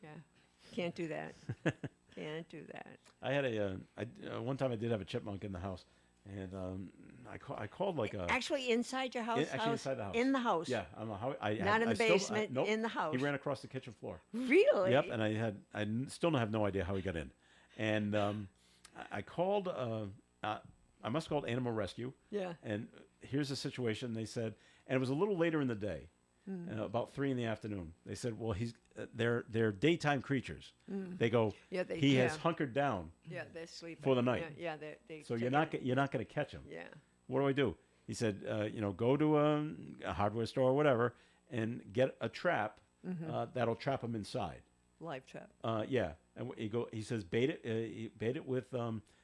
Yeah. Can't do that. Can't do that. I had one time I did have a chipmunk in the house, and I called like a Actually, inside your house. actually inside the house. In the house. Yeah, I don't know how. Not in the basement, nope, in the house. He ran across the kitchen floor. Really? Yep, and I still have no idea how he got in, and I called. I must have called Animal Rescue. Yeah. And here's the situation. They said, and it was a little later in the day, about 3 p.m. They said, well, they're daytime creatures. They go. Yeah, he has hunkered down. Yeah, they're sleeping for the night. Yeah, they so you're not going to catch him. Yeah. What do I do? He said, go to a hardware store or whatever and get a trap that'll trap him inside. Live trap. Yeah, and he says bait it with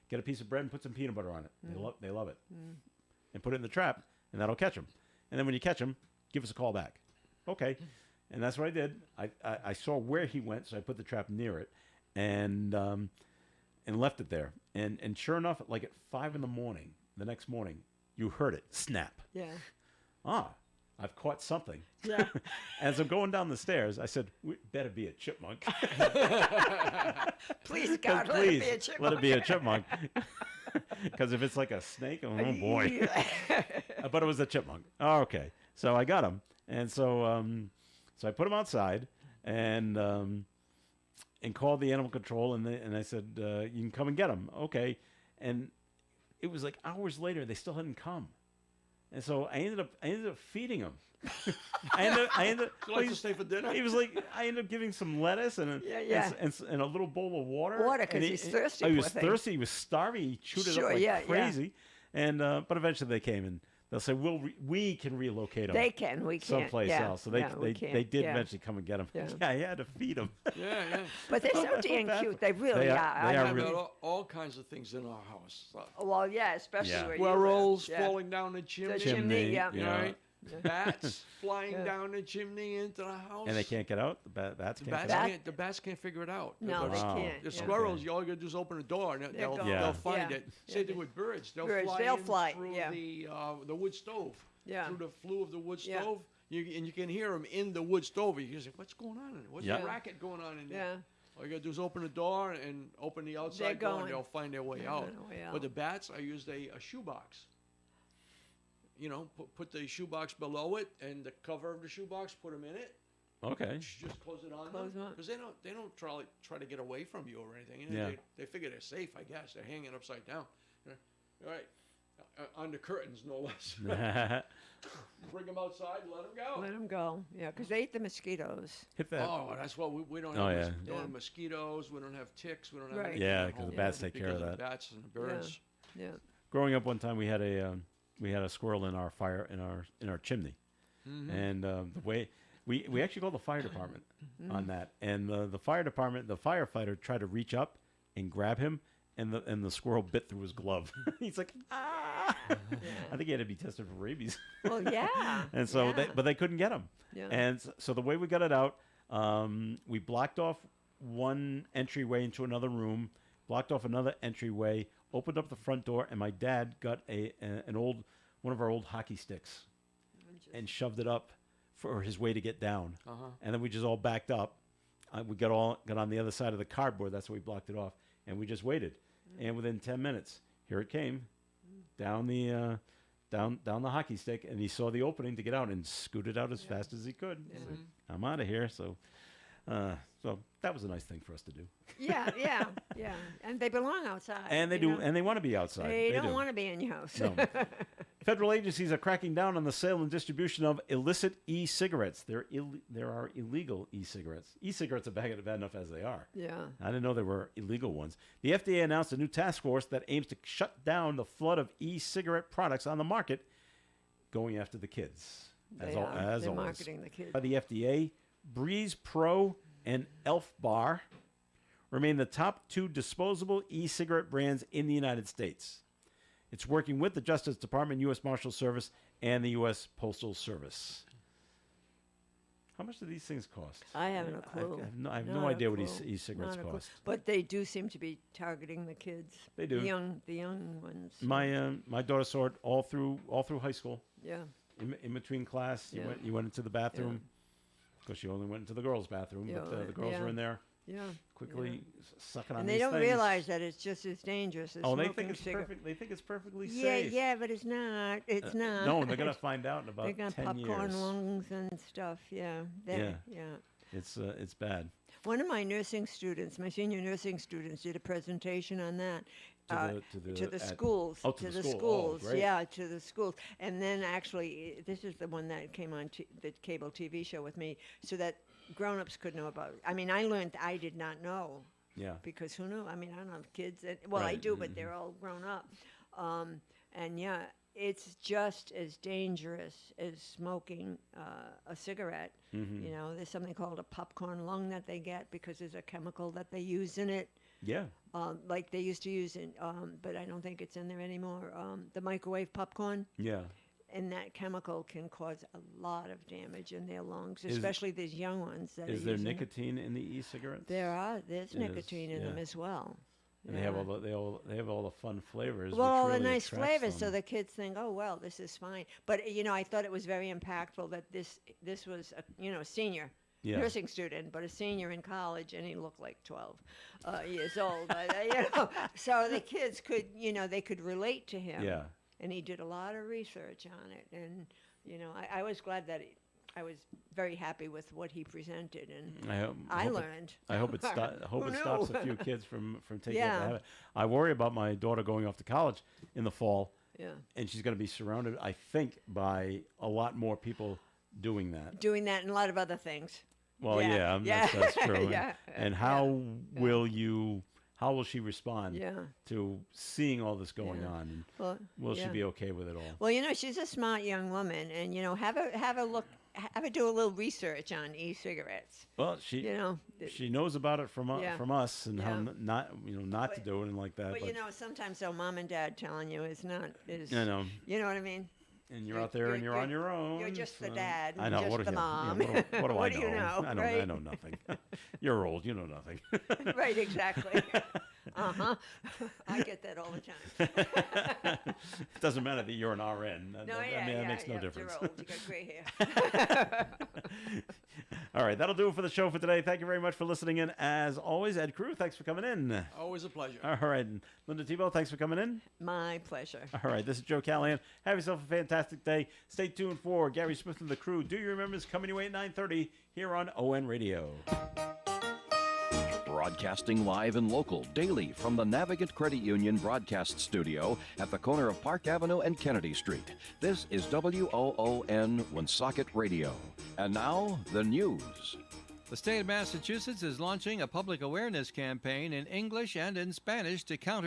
get a piece of bread and put some peanut butter on it. They love it. And put it in the trap, and that'll catch him. And then when you catch him, give us a call back. Okay. And that's what I did. I saw where he went, so I put the trap near it, and left it there. And sure enough, like at 5 a.m. the next morning, you heard it snap. Yeah. I've caught something. Yeah. As I'm going down the stairs, I said, better be a chipmunk. Please, God, let please, it be a chipmunk. let it be a chipmunk. Because if it's like a snake, oh boy. But it was a chipmunk. Oh, okay. So I got him. And so I put him outside and called the animal control, and I said, you can come and get him. Okay. And it was like hours later, they still hadn't come. And so I ended up feeding him. I ended up. Would you like to stay for dinner? He was like, I ended up giving some lettuce and and a little bowl of water. Water, 'cause he's thirsty, He was poor thing. thirsty. He was starving. He chewed it Sure, up like yeah, crazy. And but eventually they came and they'll say, we can relocate him. They can, we can't. Someplace Yeah, else. So they yeah, we can't, they did yeah. eventually come and get him. Yeah. I had to feed him. Yeah, yeah. But they're so damn cute. They really They are. are- I they are have really- all kinds of things in our house. Well, yeah, especially Yeah. where Squirrels you live. Yeah. falling down the chimney. chimney, yeah. You know, Yeah. right? Bats flying Yeah. down the chimney into the house. And they can't get out. The bats The can't bats get out. can't. The bats can't figure it out. No, they Wow. can't. The yeah. squirrels, all you gotta do is open the door, and They're they'll gone. find Yeah. it. Same thing with birds. They'll Birds, fly they'll in fly, through yeah. the wood stove. Yeah. Through the flue of the wood Yeah. stove. And you can hear them in the wood stove. You can say, "What's going on in there? What's Yeah. the racket going on in there?" Yeah. All you gotta do is open the door and open the outside door, going. and they'll find their way They're out. on their way out. But the bats, I used a shoebox. You know, put the shoebox below it and the cover of the shoebox. Put them in it. Okay. Just close it on Close them them up. because they don't try to get away from you or anything. You know, Yeah. They figure they're safe. I guess they're hanging upside down. You know, all right. On the curtains, no less. Bring them outside, let them go. Let them go. Yeah, because they eat the mosquitoes. Hit that. Oh, that's what we don't Oh, have. yeah. Don't have mosquitoes. We don't have ticks. We don't have Right. anything Yeah, at 'cause the home bats take care because of the that. bats and the birds. Yeah. Growing up, one time we had a squirrel in our chimney, and the way we actually called the fire department on that, and the fire department, the firefighter tried to reach up and grab him, and the squirrel bit through his glove. He's like, ah! I think he had to be tested for rabies. Well, yeah. And so, yeah. but they couldn't get him. Yeah. And so the way we got it out, we blocked off one entryway into another room, blocked off another entryway, opened up the front door, and my dad got one of our old hockey sticks and shoved it up for his way to get down. Uh-huh. And then we just all backed up. We got on the other side of the cardboard. That's why we blocked it off, and we just waited. And within 10 minutes, here it came, down the hockey stick, and he saw the opening to get out and scooted out as fast as he could. He's like, I'm out of here. So that was a nice thing for us to do. Yeah. And they belong outside. And they you do, know? and they want to be outside. They don't do. want to be in your house. No. Federal agencies are cracking down on the sale and distribution of illicit e-cigarettes. There are illegal e-cigarettes. E-cigarettes are bad enough as they are. Yeah. I didn't know there were illegal ones. The FDA announced a new task force that aims to shut down the flood of e-cigarette products on the market, going after the kids. As They're always. marketing the kids. By the FDA, Breeze Pro and Elf Bar remain the top two disposable e-cigarette brands in the United States. It's working with the Justice Department, U.S. Marshal Service, and the U.S. Postal Service. How much do these things cost? I haven't a clue. I have Not no a idea what clue. e-cigarettes Not a clue. cost. But they do seem to be targeting the kids. They do. The young ones. My daughter saw it all through high school. Yeah. In between class, Yeah. you went into the bathroom. Because she only went into the girls' bathroom, Yeah, but the girls yeah. were in there. Yeah. Quickly sucking on And these they don't things. realize that it's just as dangerous as Oh, they smoking think it's cigarettes. perfect. They think it's perfectly Yeah, safe. yeah, but it's not. It's not. No, they're gonna find out in about They got 10 popcorn years. lungs and stuff. Yeah. Yeah. It's bad. One of my nursing students, my senior nursing students, did a presentation on that. To the schools. Oh, to the school. Oh, schools. great. Yeah, to the schools. And then actually, this is the one that came on the cable TV show with me, so that grown-ups could know about it. I mean, I did not know. Yeah. Because who knew? I mean, I don't have kids. Well, I Right, do, but they're all grown up. And yeah, it's just as dangerous as smoking a cigarette. Mhm. You know, there's something called a popcorn lung that they get because there's a chemical that they use in it. Yeah. Like they used to use in, but I don't think it's in there anymore. The microwave popcorn. Yeah. And that chemical can cause a lot of damage in their lungs, Is- especially these young ones. That Is are there using it. nicotine in the e-cigarettes? There's It is, nicotine in them yeah. as well. And they have all the fun flavors. Well, all which the really nice attracts flavors, so them. the kids think, "Oh well, this is fine." But you know, I thought it was very impactful that this was a senior Yeah. nursing student, but a senior in college, and he looked like 12 years old. So the kids could, they could relate to him. Yeah. And he did a lot of research on it, and I was glad that I was very happy with what he presented, and I hope learned. I hope it Who stops knew? a few kids from taking Yeah. up the habit. I worry about my daughter going off to college in the fall Yeah. And she's going to be surrounded, I think, by a lot more people doing that. Doing that and a lot of other things. Well, Yeah. that's true. Yeah. And how will she respond Yeah. to seeing all this going on? And Well, will she yeah. be okay with it all? Well, she's a smart young woman, and have a look, have her do a little research on e-cigarettes. Well, she she knows about it from Yeah. from us and how Yeah. not to do it and like that. But sometimes though, mom and dad telling you is not is. I know. You know what I mean? And you're out there and you're on your own. You're just the so- dad. I know. Just What do the you- mom. yeah, what do What I do know? you know, I right? know nothing. You're old. You know nothing. Right, exactly. I get that all the time. It doesn't matter that you're an RN. No, That makes no yeah, difference. You're old. You got gray hair. All right, that'll do it for the show for today. Thank you very much for listening in. As always, Ed Crew, thanks for coming in. Always a pleasure. All right, and Linda Tebow, thanks for coming in. My pleasure. All right, this is Joe Callahan. Have yourself a fantastic day. Stay tuned for Gary Smith and the Crew. Do you remember? It's coming your way at 9:30 here on ON Radio. Broadcasting live and local daily from the Navigant Credit Union broadcast studio at the corner of Park Avenue and Kennedy Street. This is WOON Woonsocket Radio. And now, the news. The state of Massachusetts is launching a public awareness campaign in English and in Spanish to counter